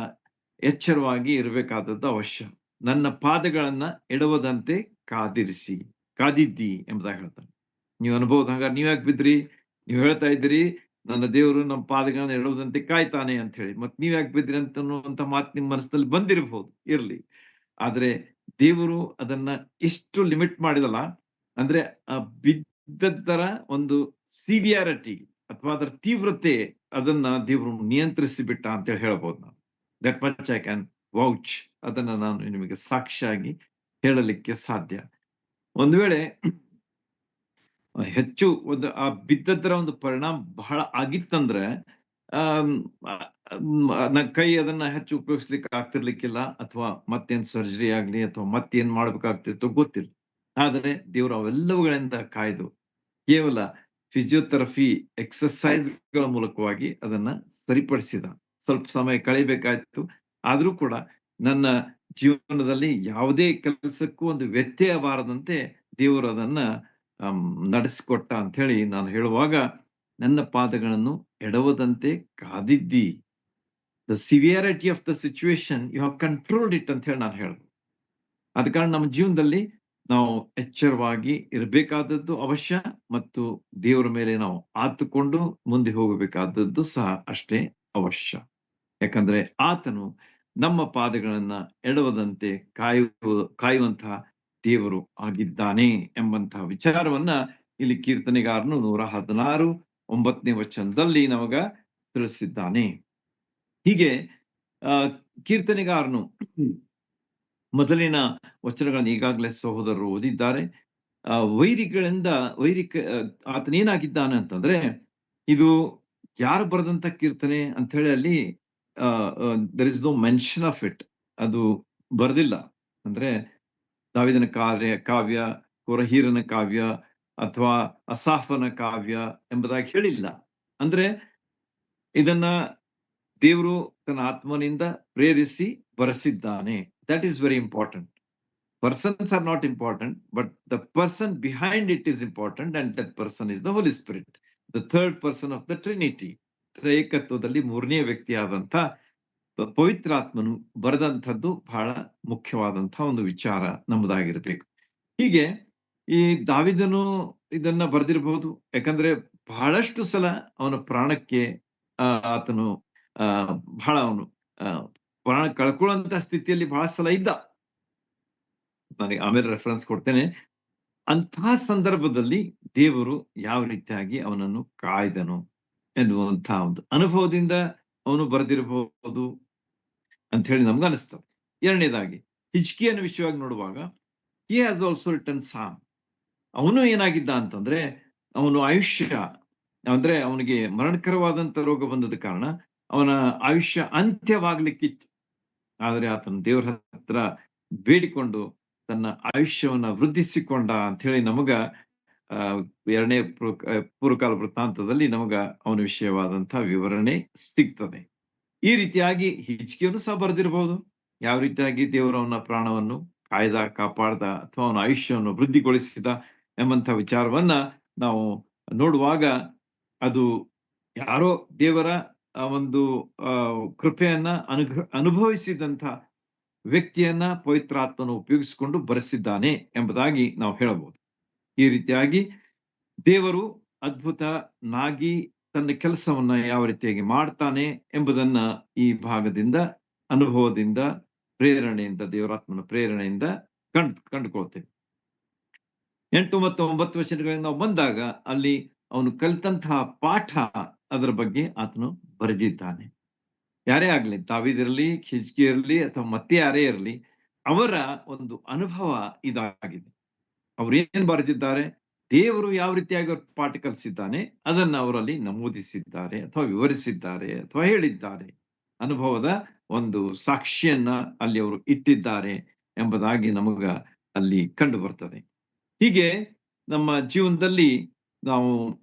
ಎಚ್ಚರವಾಗಿ ಇರಬೇಕಾದದ್ದು ಅವಶ್ಯ. ನನ್ನ ಪಾದಗಳನ್ನ ಎಡವದಂತೆ ಕಾದಿದ್ದಿ ಎಂಬುದಾಗಿ ಹೇಳ್ತಾನೆ. ನೀವು ಅನ್ಬೋದು, ಹಂಗಾರೆ ನೀವ್ ಯಾಕೆ ಬಿದ್ರಿ? ನೀವು ಹೇಳ್ತಾ ಇದ್ದೀರಿ ನನ್ನ ದೇವರು ನಮ್ಮ ಪಾದಗಳನ್ನ ಎಡವದಂತೆ ಕಾಯ್ತಾನೆ ಅಂತ ಹೇಳಿ. ಮತ್ ನೀವ್ ಯಾಕೆ ಬಿದ್ರಿ ಅನ್ನುವಂತ ಮಾತು ನಿಮ್ ಮನಸ್ಸಲ್ಲಿ ಬಂದಿರಬಹುದು, ಇರ್ಲಿ. ಆದ್ರೆ ದೇವರು ಅದನ್ನ ಇಷ್ಟು ಲಿಮಿಟ್ ಮಾಡಿದಲ್ಲ. ಅಂದ್ರೆ ಆ ಬಿದ್ದದ್ದರ ಒಂದು ಸಿವಿಯಾರಿಟಿ ಅಥವಾ ಅದರ ತೀವ್ರತೆ, ಅದನ್ನ ದೇವರು ನಿಯಂತ್ರಿಸಿ ಬಿಟ್ಟ ಅಂತ ಹೇಳಿ ಹೇಳ್ಬೋದು ನಾವು. That much I can vouch. ಅದನ್ನ ನಾನು ನಿಮಗೆ ಸಾಕ್ಷಿಯಾಗಿ ಹೇಳಲಿಕ್ಕೆ ಸಾಧ್ಯ. ಒಂದು ವೇಳೆ ಹೆಚ್ಚು ಆ ಬಿದ್ದದ್ದರ ಒಂದು ಪರಿಣಾಮ ಬಹಳ ಆಗಿತ್ತಂದ್ರೆ, ನನ್ನ ಕೈ ಅದನ್ನ ಹೆಚ್ಚು ಉಪಯೋಗಿಸ್ಲಿಕ್ಕೆ ಆಗ್ತಿರ್ಲಿಕ್ಕಿಲ್ಲ, ಅಥವಾ ಮತ್ತೇನ್ ಸರ್ಜರಿ ಆಗ್ಲಿ ಅಥವಾ ಮತ್ತೇನ್ ಮಾಡ್ಬೇಕಾಗ್ತಿತ್ತು ಗೊತ್ತಿಲ್ಲ. ಆದರೆ ದೇವರು ಅವೆಲ್ಲವುಗಳಿಂದ ಕಾಯ್ದು ಕೇವಲ ಫಿಸಿಯೋಥೆರಪಿ ಎಕ್ಸರ್ಸೈಸ್ಗಳ ಮೂಲಕವಾಗಿ ಅದನ್ನ ಸರಿಪಡಿಸಿದ. ಸ್ವಲ್ಪ ಸಮಯ ಕಳಿಬೇಕಾಯ್ತು, ಆದ್ರೂ ಕೂಡ ನನ್ನ ಜೀವನದಲ್ಲಿ ಯಾವುದೇ ಕೆಲಸಕ್ಕೂ ಒಂದು ವ್ಯತ್ಯಯ ಬಾರದಂತೆ ದೇವರು ಅದನ್ನ ನಡೆಸಿಕೊಟ್ಟ ಅಂತ ಹೇಳಿ ನಾನು ಹೇಳುವಾಗ, ನನ್ನ ಪಾದಗಳನ್ನು ಎಡವದಂತೆ ಕಾದಿದ್ದಿ. The severity of the situation you have controlled it ಅಂತ ಹೇಳಿ ನಾನು ಹೇಳ್ಬೋದು. ಆದ ಕಾರಣ ನಮ್ಮ ಜೀವನದಲ್ಲಿ ನಾವು ಎಚ್ಚರವಾಗಿ ಇರಬೇಕಾದದ್ದು ಅವಶ್ಯ, ಮತ್ತು ದೇವರ ಮೇಲೆ ನಾವು ಆತುಕೊಂಡು ಮುಂದೆ ಹೋಗಬೇಕಾದದ್ದು ಸಹ ಅಷ್ಟೇ ಅವಶ್ಯ. ಯಾಕಂದ್ರೆ ಆತನು ನಮ್ಮ ಪಾದಗಳನ್ನ ಎಡವದಂತೆ ಕಾಯುವಂತಹ ದೇವರು ಆಗಿದ್ದಾನೆ ಎಂಬಂತಹ ವಿಚಾರವನ್ನ ಇಲ್ಲಿ ಕೀರ್ತನೆಗಾರನು 116 ವಚನದಲ್ಲಿ ನಮಗ ತಿಳಿಸಿದ್ದಾನೆ. ಹೀಗೆ ಕೀರ್ತನೆಗಾರನು ಮೊದಲಿನ ವಚನಗಳನ್ನು ಈಗಾಗಲೇ ಸಹೋದರರು ಓದಿದ್ದಾರೆ. ಆತನೇನಾಗಿದ್ದಾನೆ ಅಂತಂದ್ರೆ, ಇದು ಯಾರು ಬರೆದಂತ ಕೀರ್ತನೆ ಅಂತ ಹೇಳಿ ಅಲ್ಲಿ there is no mention of it. ಅದು ಬರ್ದಿಲ್ಲ. ಅಂದ್ರೆ ದಾವಿದನ ಕಾವ್ಯ, ಕೊರಹೀರನ ಕಾವ್ಯ ಅಥವಾ ಅಸಾಫನ ಕಾವ್ಯ ಎಂಬುದಾಗಿ ಹೇಳಿಲ್ಲ. ಅಂದ್ರೆ ಇದನ್ನ ದೇವರು ತನ್ನ ಆತ್ಮನಿಂದ ಪ್ರೇರಿಸಿ ಬರೆಸಿದ್ದಾನೆ. That is very important. Persons are not important, but the person behind it is important, and that person is the Holy Spirit, the third person of the Trinity. ಏಕತ್ವದಲ್ಲಿ ಮೂರನೇ ವ್ಯಕ್ತಿಯಾದಂಥ ಪವಿತ್ರಾತ್ಮನು ಬರೆದಂಥದ್ದು ಬಹಳ ಮುಖ್ಯವಾದಂತಹ ಒಂದು ವಿಚಾರ ನಮ್ಮದಾಗಿರ್ಬೇಕು. ಹೀಗೆ ಈ ದಾವಿದನು ಇದನ್ನ ಬರೆದಿರಬಹುದು, ಯಾಕಂದ್ರೆ ಬಹಳಷ್ಟು ಸಲ ಅವನ ಪ್ರಾಣಕ್ಕೆ ಆತನು ಬಹಳ ಅವನು ಪ್ರಾಣ ಕಳ್ಕೊಳ್ಳುವಂತ ಸ್ಥಿತಿಯಲ್ಲಿ ಬಹಳ ಸಲ ಇದ್ದ. ನನಗೆ ಆಮೇಲೆ ರೆಫರೆನ್ಸ್ ಕೊಡ್ತೇನೆ. ಅಂತಹ ಸಂದರ್ಭದಲ್ಲಿ ದೇವರು ಯಾವ ರೀತಿಯಾಗಿ ಅವನನ್ನು ಕಾಯ್ದನು ಎನ್ನುವಂತಹ ಒಂದು ಅನುಭವದಿಂದ ಅವನು ಬರೆದಿರಬಹುದು ಅಂತ ಹೇಳಿ ನಮ್ಗೆ ಅನಿಸ್ತದೆ. ಎರಡನೇದಾಗಿ ಹಿಜ್ಕೀಯನ ವಿಷಯವಾಗಿ ನೋಡುವಾಗ, ಹಿ ಹ್ಯಾಸ್ ಆಲ್ಸೋ ರಿಟನ್ ಸಾಮ್. ಅವನು ಏನಾಗಿದ್ದ ಅಂತಂದ್ರೆ, ಅವನು ಆಯುಷ್ಯ ಅಂದ್ರೆ ಅವನಿಗೆ ಮರಣಕರವಾದಂತ ರೋಗ ಬಂದದ ಕಾರಣ ಅವನ ಆಯುಷ್ಯ ಅಂತ್ಯವಾಗ್ಲಿಕ್ಕಿತ್ತು. ಆದ್ರೆ ಆತನ ದೇವರ ಹತ್ರ ಬೇಡಿಕೊಂಡು ತನ್ನ ಆಯುಷ್ಯವನ್ನ ವೃದ್ಧಿಸಿಕೊಂಡ ಅಂತ ಹೇಳಿ ನಮಗ ಎರಡನೇ ಪೂರ್ವಕಾಲ ವೃತ್ತಾಂತದಲ್ಲಿ ನಮಗ ಅವನ ವಿಷಯವಾದಂತಹ ವಿವರಣೆ ಸಿಗ್ತದೆ. ಈ ರೀತಿಯಾಗಿ ಹಿಜ್ಕೀಯನು ಸಹ ಬರೆದಿರಬಹುದು, ಯಾವ ರೀತಿಯಾಗಿ ದೇವರು ಅವನ ಪ್ರಾಣವನ್ನು ಕಾಪಾಡ್ದ ಅಥವಾ ಅವನ ಆಯುಷ್ಯವನ್ನು ವೃದ್ಧಿಗೊಳಿಸಿದ ಎಂಬಂತಹ ವಿಚಾರವನ್ನ ನಾವು ನೋಡುವಾಗ, ಅದು ಯಾರೋ ದೇವರ ಒಂದು ಕೃಪೆಯನ್ನ ಅನುಭವಿಸಿದಂತ ವ್ಯಕ್ತಿಯನ್ನ ಪವಿತ್ರಾತ್ಮನು ಉಪಯೋಗಿಸಿಕೊಂಡು ಬರೆಸಿದ್ದಾನೆ ಎಂಬುದಾಗಿ ನಾವು ಹೇಳಬಹುದು. ಈ ರೀತಿಯಾಗಿ ದೇವರು ಅದ್ಭುತನಾಗಿ ತನ್ನ ಕೆಲಸವನ್ನ ಯಾವ ರೀತಿಯಾಗಿ ಮಾಡ್ತಾನೆ ಎಂಬುದನ್ನ ಈ ಭಾಗದಿಂದ, ಅನುಭವದಿಂದ, ಪ್ರೇರಣೆಯಿಂದ, ದೇವರಾತ್ಮನ ಪ್ರೇರಣೆಯಿಂದ ಕಂಡುಕೊಳ್ತೇವೆ. 8 ಮತ್ತು 9 ವಚನಗಳಿಂದ ನಾವು ಬಂದಾಗ ಅಲ್ಲಿ ಅವನು ಕಲಿತಂತಹ ಪಾಠ, ಅದರ ಬಗ್ಗೆ ಆತನು ಬರೆದಿದ್ದಾನೆ. ಯಾರೇ ಆಗ್ಲಿ, ದಾವೀದ್ ಇರಲಿ, ಹಿಜ್ಕೀಯ ಇರಲಿ ಅಥವಾ ಮತ್ತೆ ಯಾರೇ ಇರಲಿ, ಅವರ ಒಂದು ಅನುಭವ ಇದಾಗಿದೆ. ಅವ್ರು ಏನ್ ಬರೆದಿದ್ದಾರೆ, ದೇವರು ಯಾವ ರೀತಿಯಾಗಿ ಅವ್ರ ಪಾಠ ಕಲಿಸಿದ್ದಾನೆ ಅದನ್ನ ಅವರಲ್ಲಿ ನಮೂದಿಸಿದ್ದಾರೆ ಅಥವಾ ವಿವರಿಸಿದ್ದಾರೆ ಅಥವಾ ಹೇಳಿದ್ದಾರೆ. ಅನುಭವದ ಒಂದು ಸಾಕ್ಷಿಯನ್ನ ಅಲ್ಲಿ ಅವರು ಇಟ್ಟಿದ್ದಾರೆ ಎಂಬುದಾಗಿ ನಮಗ ಅಲ್ಲಿ ಕಂಡು ಬರ್ತದೆ. ಹೀಗೆ ನಮ್ಮ ಜೀವನದಲ್ಲಿ ನಾವು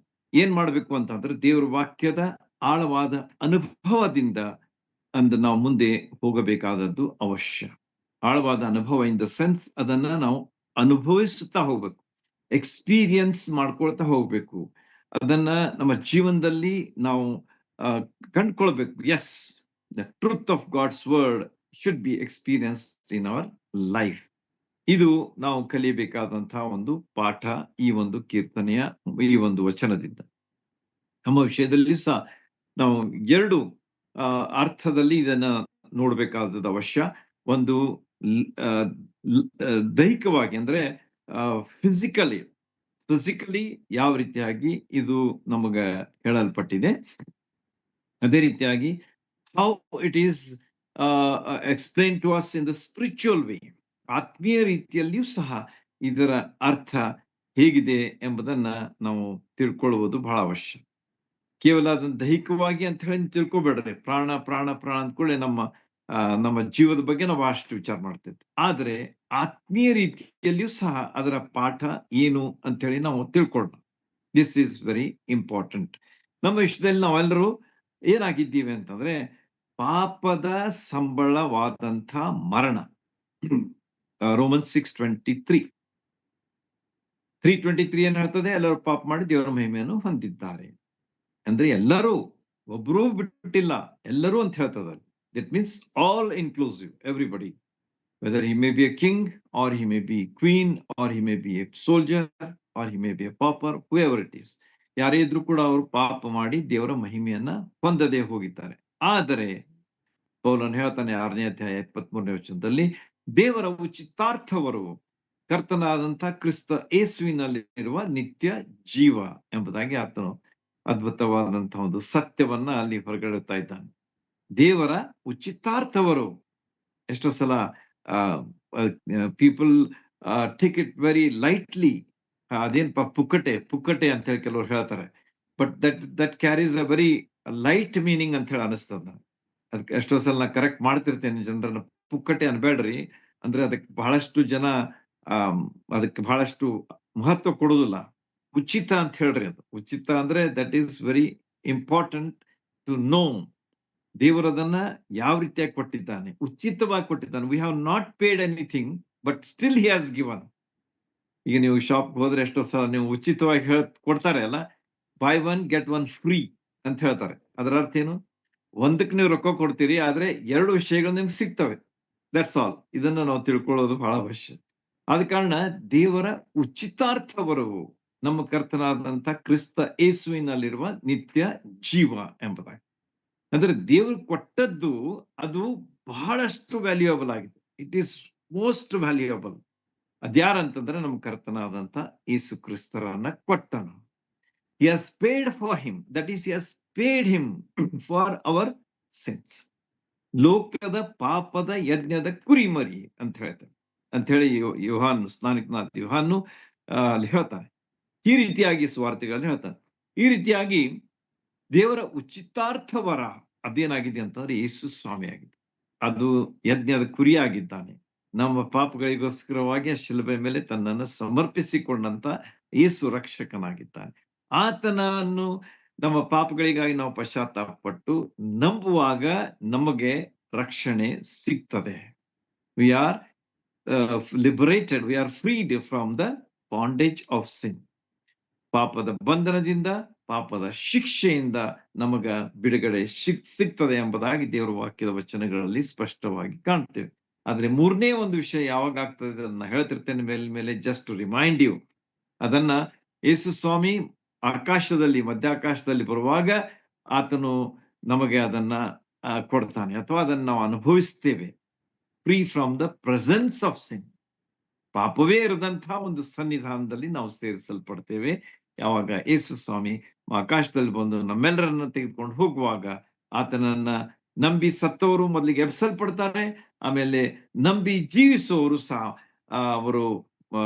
ಏನ್ ಮಾಡ್ಬೇಕು ಅಂತಂದ್ರೆ, ದೇವರ ವಾಕ್ಯದ ಆಳವಾದ ಅನುಭವದಿಂದ ನಾವು ಮುಂದೆ ಹೋಗಬೇಕಾದದ್ದು ಅವಶ್ಯ. ಆಳವಾದ ಅನುಭವ ಇನ್ ದ ಸೆನ್ಸ್ ಅದನ್ನ ನಾವು ಅನುಭವಿಸುತ್ತಾ ಹೋಗ್ಬೇಕು, ಎಕ್ಸ್ಪೀರಿಯನ್ಸ್ ಮಾಡ್ಕೊಳ್ತಾ ಹೋಗ್ಬೇಕು. ಅದನ್ನ ನಮ್ಮ ಜೀವನದಲ್ಲಿ ನಾವು ಕಂಡ್ಕೊಳ್ಬೇಕು. Yes, the truth of God's word should be experienced in our life. ಇದು ನಾವು ಕಲಿಯಬೇಕಾದಂತಹ ಒಂದು ಪಾಠ ಈ ಒಂದು ಕೀರ್ತನೆಯ ಈ ಒಂದು ವಚನದಿಂದ. ನಮ್ಮ ವಿಷಯದಲ್ಲಿ ಸಹ ನಾವು ಎರಡು ಅರ್ಥದಲ್ಲಿ ಇದನ್ನ ನೋಡ್ಬೇಕಾದದ್ದು ಅವಶ್ಯ. ಒಂದು ದೈಹಿಕವಾಗಿ ಅಂದ್ರೆ ಫಿಸಿಕಲಿ ಯಾವ ರೀತಿಯಾಗಿ ಇದು ನಮಗ ಹೇಳಲ್ಪಟ್ಟಿದೆ, ಅದೇ ರೀತಿಯಾಗಿ how it is explain to us in the spiritual way. ಆತ್ಮೀಯ ರೀತಿಯಲ್ಲಿಯೂ ಸಹ ಇದರ ಅರ್ಥ ಹೇಗಿದೆ ಎಂಬುದನ್ನ ನಾವು ತಿಳ್ಕೊಳ್ಳುವುದು ಬಹಳ ಅವಶ್ಯ. ಕೇವಲ ಅದನ್ನ ದೈಹಿಕವಾಗಿ ಅಂತ ಹೇಳಿ ತಿಳ್ಕೊಬೇಡ್ರಿ. ಪ್ರಾಣ ಪ್ರಾಣ ಪ್ರಾಣ ಅಂದ್ಕೊಳ್ಳಿ ನಮ್ಮ ಜೀವದ ಬಗ್ಗೆ ನಾವು ಅಷ್ಟು ವಿಚಾರ ಮಾಡ್ತೇವೆ. ಆದ್ರೆ ಆತ್ಮೀಯ ರೀತಿಯಲ್ಲಿಯೂ ಸಹ ಅದರ ಪಾಠ ಏನು ಅಂತ ಹೇಳಿ ನಾವು ತಿಳ್ಕೊಳ್ಳೋಣ. This is very important. ನಮ್ಮ ವಿಷಯದಲ್ಲಿ ನಾವೆಲ್ಲರೂ ಏನಾಗಿದ್ದೀವಿ ಅಂತಂದ್ರೆ, ಪಾಪದ ಸಂಬಳವಾದಂಥ ಮರಣ. ರೋಮನ್ಸ್ 6:23 ಏನ್ ಹೇಳ್ತದೆ? ಎಲ್ಲರೂ ಪಾಪ ಮಾಡಿ ದೇವರ ಮಹಿಮೆಯನ್ನು ಹೊಂದಿದ್ದಾರೆ. ಅಂದ್ರೆ ಎಲ್ಲರೂ, ಒಬ್ರು ಬಿಟ್ಟಿಲ್ಲ, ಎಲ್ಲರೂ ಅಂತ ಹೇಳ್ತದ. That means all inclusive, everybody, whether he may be a king or he may be queen or he may be a soldier or he may be a pauper, whoever it is, ಯಾರೇ ಇದ್ರು ಕೂಡ ಅವರು ಪಾಪ ಮಾಡಿ ದೇವರ ಮಹಿಮೆಯನ್ನ ಹೊಂದದೇ ಹೋಗಿದ್ದಾರೆ. ಆದರೆ ಪೌಲನು ಹೇಳ್ತಾನೆ 6ನೇ ಅಧ್ಯಾಯ 23ನೇ ವಚನದಲ್ಲಿ, ದೇವರ ಉಚಿತಾರ್ಥವರು ಕರ್ತನಾದಂಥ ಕ್ರಿಸ್ತ ಯೇಸುವಿನಲ್ಲಿರುವ ನಿತ್ಯ ಜೀವ ಎಂಬುದಾಗಿ ಆತನು ಅದ್ಭುತವಾದಂತಹ ಒಂದು ಸತ್ಯವನ್ನ ಅಲ್ಲಿ ಹೊರಗಡುತ್ತಾ ಇದ್ದಾನೆ. ದೇವರ ಉಚಿತಾರ್ಥವರು. ಎಷ್ಟೋ ಸಲ people take it very lightly. ಅದೇನ್ಪ ಪುಕ್ಕಟೆ ಅಂತ ಹೇಳಿ ಕೆಲವರು ಹೇಳ್ತಾರೆ. But that carries a very light meaning ಅಂತ ಹೇಳಿ ಅನಿಸ್ತದ. ಅದಕ್ಕೆ ಎಷ್ಟೋ ಸಲ ನಾ ಕರೆಕ್ಟ್ ಮಾಡ್ತಿರ್ತೇನೆ ಜನರನ್ನ, ಪುಕ್ಕಟೆ ಅನ್ಬೇಡ್ರಿ. ಅಂದ್ರೆ ಅದಕ್ಕೆ ಬಹಳಷ್ಟು ಜನ ಅದಕ್ಕೆ ಬಹಳಷ್ಟು ಮಹತ್ವ ಕೊಡುದಿಲ್ಲ. ಉಚಿತ ಅಂತ ಹೇಳ್ರಿ. ಅದು ಉಚಿತ ಅಂದ್ರೆ that is very important to know. ದೇವರದನ್ನ ಯಾವ ರೀತಿಯಾಗಿ ಕೊಟ್ಟಿದ್ದಾನೆ, ಉಚಿತವಾಗಿ ಕೊಟ್ಟಿದ್ದಾನೆ. We have not paid anything but still he has given. ಈಗ ನೀವು ಶಾಪ್ ಹೋದ್ರೆ ಎಷ್ಟೋ ಸಲ ನೀವು ಉಚಿತವಾಗಿ ಕೊಡ್ತಾರೆ ಅಲ್ಲ, by one get one free ಅಂತ ಹೇಳ್ತಾರೆ. ಅದರ ಅರ್ಥ ಏನು? ಒಂದಕ್ಕೆ ನೀವು ರೊಕ್ಕ ಕೊಡ್ತೀರಿ, ಆದ್ರೆ 2 ವಿಷಯಗಳು ನಿಮ್ಗೆ ಸಿಗ್ತವೆ. That's all. ಇದನ್ನ ನಾವು ತಿಳ್ಕೊಳ್ಳೋದು ಬಹಳ ಅವಶ್ಯ. ಆದ ಕಾರಣ ದೇವರ ಉಚಿತಾರ್ಥವರು ನಮ್ಮ ಕರ್ತನಾದಂಥ ಕ್ರಿಸ್ತ ಯೇಸುವಿನಲ್ಲಿರುವ ನಿತ್ಯ ಜೀವ ಎಂಬುದಾಗಿ. ಅಂದ್ರೆ ದೇವರು ಕೊಟ್ಟದ್ದು ಅದು ಬಹಳಷ್ಟು ವ್ಯಾಲ್ಯೂಯಬಲ್ ಆಗಿದೆ. It is most valuable. ಅದ್ಯಾರಂತಂದ್ರೆ ನಮ್ಮ ಕರ್ತನಾದಂಥ ಯೇಸು ಕ್ರಿಸ್ತರನ್ನ ಕೊಟ್ಟನು. He has paid for him. That is, he has paid him for our sins. ಲೋಕದ ಪಾಪದ ಯಜ್ಞದ ಕುರಿಮರಿ ಅಂತ ಹೇಳ್ತಾರೆ ಅಂತ ಹೇಳಿ ಯೋಹಾನು, ಸ್ನಾನಿಕನಾದ ಯೋಹಾನು ಅಲ್ಲಿ ಹೇಳ್ತಾನೆ. ಈ ರೀತಿಯಾಗಿ ಸುವಾರ್ತೆಗಳಲ್ಲಿ ಹೇಳ್ತಾನೆ. ಈ ರೀತಿಯಾಗಿ ದೇವರ ಉಚಿತಾರ್ಥವರ ಅದೇನಾಗಿದೆ ಅಂತಂದ್ರೆ ಯೇಸು ಸ್ವಾಮಿ ಆಗಿದೆ. ಅದು ಯಜ್ಞದ ಕುರಿಯಾಗಿದ್ದಾನೆ. ನಮ್ಮ ಪಾಪಗಳಿಗೋಸ್ಕರವಾಗಿ ಶಿಲುಬೆ ಮೇಲೆ ತನ್ನನ್ನು ಸಮರ್ಪಿಸಿಕೊಂಡಂತ ಯೇಸು ರಕ್ಷಕನಾಗಿದ್ದಾನೆ. ಆತನನ್ನು ನಮ್ಮ ಪಾಪಗಳಿಗಾಗಿ ನಾವು ಪಶ್ಚಾತ್ತಾಪಪಟ್ಟು ನಂಬುವಾಗ ನಮಗೆ ರಕ್ಷಣೆ ಸಿಗ್ತದೆ. We are liberated, we are freed from the bondage of ಸಿನ್. ಪಾಪದ ಬಂಧನದಿಂದ, ಪಾಪದ ಶಿಕ್ಷೆಯಿಂದ ನಮಗ ಬಿಡುಗಡೆ ಸಿಗ್ತದೆ ಎಂಬುದಾಗಿ ದೇವರ ವಾಕ್ಯದ ವಚನಗಳಲ್ಲಿ ಸ್ಪಷ್ಟವಾಗಿ ಕಾಣ್ತೇವೆ. ಆದ್ರೆ 3ನೇ ಒಂದು ವಿಷಯ ಯಾವಾಗ ಆಗ್ತದೆ ಅದನ್ನ ಹೇಳ್ತಿರ್ತೇನೆ ಮೇಲೆ ಜಸ್ಟ್ ಟು ರಿಮೈಂಡ್ ಯು. ಅದನ್ನ ಯೇಸು ಸ್ವಾಮಿ ಆಕಾಶದಲ್ಲಿ, ಮಧ್ಯಾಕಾಶದಲ್ಲಿ ಬರುವಾಗ ಆತನು ನಮಗೆ ಅದನ್ನ ಕೊಡ್ತಾನೆ, ಅಥವಾ ಅದನ್ನ ನಾವು ಅನುಭವಿಸ್ತೇವೆ. Free from the presence of sin. ಪಾಪವೇ ಇರದಂತಹ ಒಂದು ಸನ್ನಿಧಾನದಲ್ಲಿ ನಾವು ಸೇರಿಸಲ್ಪಡ್ತೇವೆ ಯಾವಾಗ ಯೇಸು ಸ್ವಾಮಿ ಆಕಾಶದಲ್ಲಿ ಬಂದು ನಮ್ಮೆಲ್ಲರನ್ನ ತೆಗೆದುಕೊಂಡು ಹೋಗುವಾಗ. ಆತನನ್ನ ನಂಬಿ ಸತ್ತವರು ಮೊದಲಿಗೆ ಎಬ್ಸಲ್ಪಡ್ತಾರೆ, ಆಮೇಲೆ ನಂಬಿ ಜೀವಿಸುವವರು ಸಹ ಅವರು ಆ,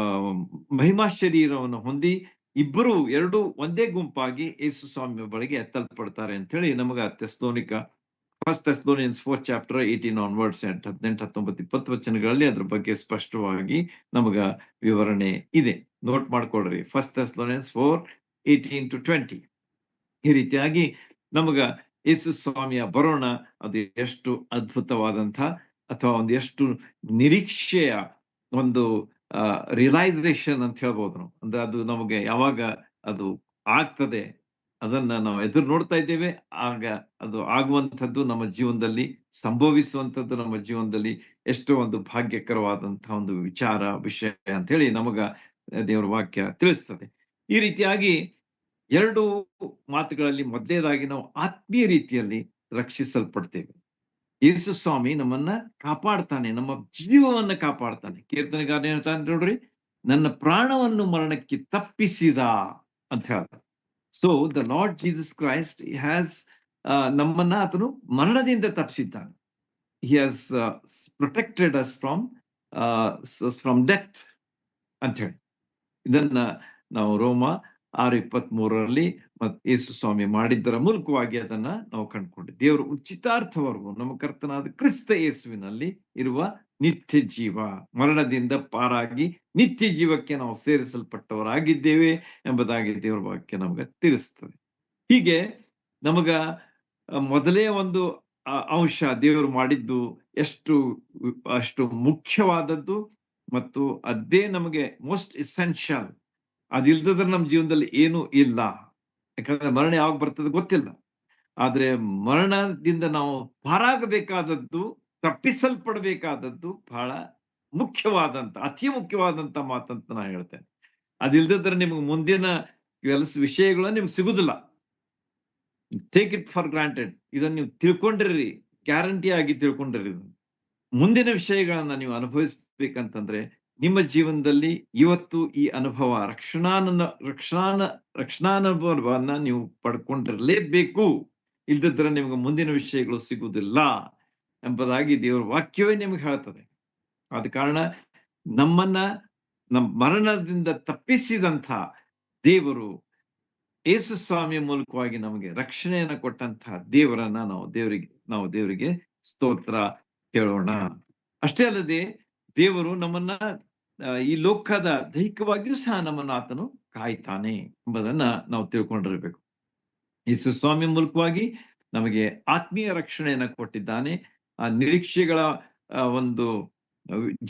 ಮಹಿಮಾ ಶರೀರವನ್ನು ಹೊಂದಿ ಇಬ್ಬರು ಎರಡು ಒಂದೇ ಗುಂಪಾಗಿ ಯೇಸು ಸ್ವಾಮಿಯ ಬಳಿಗೆ ಎತ್ತಲ್ಪಡ್ತಾರೆ ಅಂತ ಹೇಳಿ ನಮಗ ಫಸ್ಟ್ ಥೆಸ್ಸಲೋನಿಯನ್ಸ್ 4th ಚಾಪ್ಟರ್ 18 ಆನ್ವರ್ಡ್ಸ್ 18, 19, 20 ವಚನಗಳಲ್ಲಿ ಅದ್ರ ಬಗ್ಗೆ ಸ್ಪಷ್ಟವಾಗಿ ನಮಗ ವಿವರಣೆ ಇದೆ. ನೋಟ್ ಮಾಡ್ಕೊಳ್ರಿ. ಫಸ್ಟ್ ಥೆಸ್ಸಲೋನಿಯನ್ಸ್ 4:18-20. ಈ ರೀತಿಯಾಗಿ ನಮಗ ಯೇಸು ಸ್ವಾಮಿಯ ಬರೋಣ ಅದು ಎಷ್ಟು ಅದ್ಭುತವಾದಂಥ ಅಥವಾ ಒಂದು ಎಷ್ಟು ನಿರೀಕ್ಷೆಯ ಒಂದು ರಿಯಲೈಸೇಷನ್ ಅಂತ ಹೇಳ್ಬೋದು ನಾವು. ಅಂದ್ರೆ ಅದು ನಮಗೆ ಯಾವಾಗ ಅದು ಆಗ್ತದೆ ಅದನ್ನ ನಾವು ಎದುರು ನೋಡ್ತಾ ಇದ್ದೇವೆ, ಆಗ ಅದು ಆಗುವಂಥದ್ದು ನಮ್ಮ ಜೀವನದಲ್ಲಿ ಸಂಭವಿಸುವಂಥದ್ದು ನಮ್ಮ ಜೀವನದಲ್ಲಿ ಎಷ್ಟೋ ಒಂದು ಭಾಗ್ಯಕರವಾದಂತಹ ಒಂದು ವಿಷಯ ಅಂತ ಹೇಳಿ ನಮಗ ದೇವರ ವಾಕ್ಯ ತಿಳಿಸ್ತದೆ. ಈ ರೀತಿಯಾಗಿ ಎರಡು ಮಾತುಗಳಲ್ಲಿ ಮೊದಲನೇದಾಗಿ ನಾವು ಆತ್ಮೀಯ ರೀತಿಯಲ್ಲಿ ರಕ್ಷಿಸಲ್ಪಡ್ತೇವೆ. ಯೇಸು ಸ್ವಾಮಿ ನಮ್ಮನ್ನ ಕಾಪಾಡ್ತಾನೆ, ನಮ್ಮ ಜೀವವನ್ನ ಕಾಪಾಡ್ತಾನೆ. ಕೀರ್ತನೆಗಾರ ಹೇಳ್ತಾನೆ ನೋಡ್ರಿ, ನನ್ನ ಪ್ರಾಣವನ್ನು ಮರಣಕ್ಕೆ ತಪ್ಪಿಸಿದ ಅಂತ ಹೇಳ್ತಾನೆ. So the Lord Jesus Christ has ನಮ್ಮನ್ನ ಆತನು ಮರಣದಿಂದ ತಪ್ಪಿಸಿದ್ದಾನೆ. He has protected us from death ಅಂತ ಹೇಳಿ ಇದನ್ನ ನಾವು ರೋಮ 6:23 ಯೇಸು ಸ್ವಾಮಿ ಮಾಡಿದ್ದರ ಮೂಲಕವಾಗಿ ಅದನ್ನ ನಾವು ಕಂಡುಕೊಂಡೆ. ದೇವರು ಉಚಿತಾರ್ಥವರೆಗೂ ನಮ್ಮ ಕರ್ತನಾದ ಕ್ರಿಸ್ತ ಯೇಸುವಿನಲ್ಲಿ ಇರುವ ನಿತ್ಯ ಜೀವ, ಮರಣದಿಂದ ಪಾರಾಗಿ ನಿತ್ಯ ಜೀವಕ್ಕೆ ನಾವು ಸೇರಿಸಲ್ಪಟ್ಟವರಾಗಿದ್ದೇವೆ ಎಂಬುದಾಗಿ ದೇವರ ವಾಕ್ಯ ನಮಗೆ ತಿಳಿಸ್ತದೆ. ಹೀಗೆ ನಮಗ ಮೊದಲೇ ಒಂದು ಅಂಶ ದೇವರು ಮಾಡಿದ್ದು ಅಷ್ಟು ಮುಖ್ಯವಾದದ್ದು ಮತ್ತು ಅದೇ ನಮಗೆ ಮೋಸ್ಟ್ ಎಸೆನ್ಷಿಯಲ್. ಅದಿಲ್ದಿದ್ರೆ ನಮ್ಮ ಜೀವನದಲ್ಲಿ ಏನೂ ಇಲ್ಲ. ಯಾಕಂದ್ರೆ ಮರಣ ಯಾವಾಗ ಬರ್ತದೆ ಗೊತ್ತಿಲ್ಲ. ಆದ್ರೆ ಮರಣದಿಂದ ನಾವು ಪಾರಾಗಬೇಕಾದದ್ದು, ತಪ್ಪಿಸಲ್ಪಡಬೇಕಾದದ್ದು ಬಹಳ ಅತಿ ಮುಖ್ಯವಾದಂತ ಮಾತಂತ ನಾನು ಹೇಳ್ತೇನೆ. ಅದಿಲ್ದಿದ್ರೆ ನಿಮ್ಗೆ ಮುಂದಿನ ವಿಷಯಗಳು ನಿಮ್ಗೆ ಸಿಗುದಿಲ್ಲ. Take it for granted. ಇದನ್ನ ನೀವು ತಿಳ್ಕೊಂಡಿರ್ರಿ, ಗ್ಯಾರಂಟಿ ಆಗಿ ತಿಳ್ಕೊಂಡಿರ್ರಿ. ಮುಂದಿನ ವಿಷಯಗಳನ್ನ ನೀವು ಅನುಭವಿಸ್ಬೇಕಂತಂದ್ರೆ ನಿಮ್ಮ ಜೀವನದಲ್ಲಿ ಇವತ್ತು ಈ ಅನುಭವ ರಕ್ಷಣಾನುಭವವನ್ನ ನೀವು ಪಡ್ಕೊಂಡಿರ್ಲೇಬೇಕು. ಇಲ್ದಿದ್ರೆ ನಿಮ್ಗೆ ಮುಂದಿನ ವಿಷಯಗಳು ಸಿಗುವುದಿಲ್ಲ ಎಂಬುದಾಗಿ ದೇವರ ವಾಕ್ಯವೇ ನಿಮ್ಗೆ ಹೇಳ್ತದೆ. ಆದ ಕಾರಣ ನಮ್ಮ ಮರಣದಿಂದ ತಪ್ಪಿಸಿದಂಥ ದೇವರು ಯೇಸು ಸ್ವಾಮಿಯ ಮೂಲಕವಾಗಿ ನಮಗೆ ರಕ್ಷಣೆಯನ್ನು ಕೊಟ್ಟಂತಹ ದೇವರನ್ನ ನಾವು ದೇವರಿಗೆ ಸ್ತೋತ್ರ ಹೇಳೋಣ. ಅಷ್ಟೇ ಅಲ್ಲದೆ ದೇವರು ನಮ್ಮನ್ನ ಈ ಲೋಕದ ದೈಹಿಕವಾಗಿಯೂ ಸಹ ನಮ್ಮನ್ನು ಆತನು ಕಾಯ್ತಾನೆ ಎಂಬುದನ್ನ ನಾವು ತಿಳ್ಕೊಂಡಿರ್ಬೇಕು. ಯೇಸು ಸ್ವಾಮಿ ಮೂಲಕವಾಗಿ ನಮಗೆ ಆತ್ಮೀಯ ರಕ್ಷಣೆಯನ್ನ ಕೊಟ್ಟಿದ್ದಾನೆ. ಆ ನಿರೀಕ್ಷೆಗಳ ಒಂದು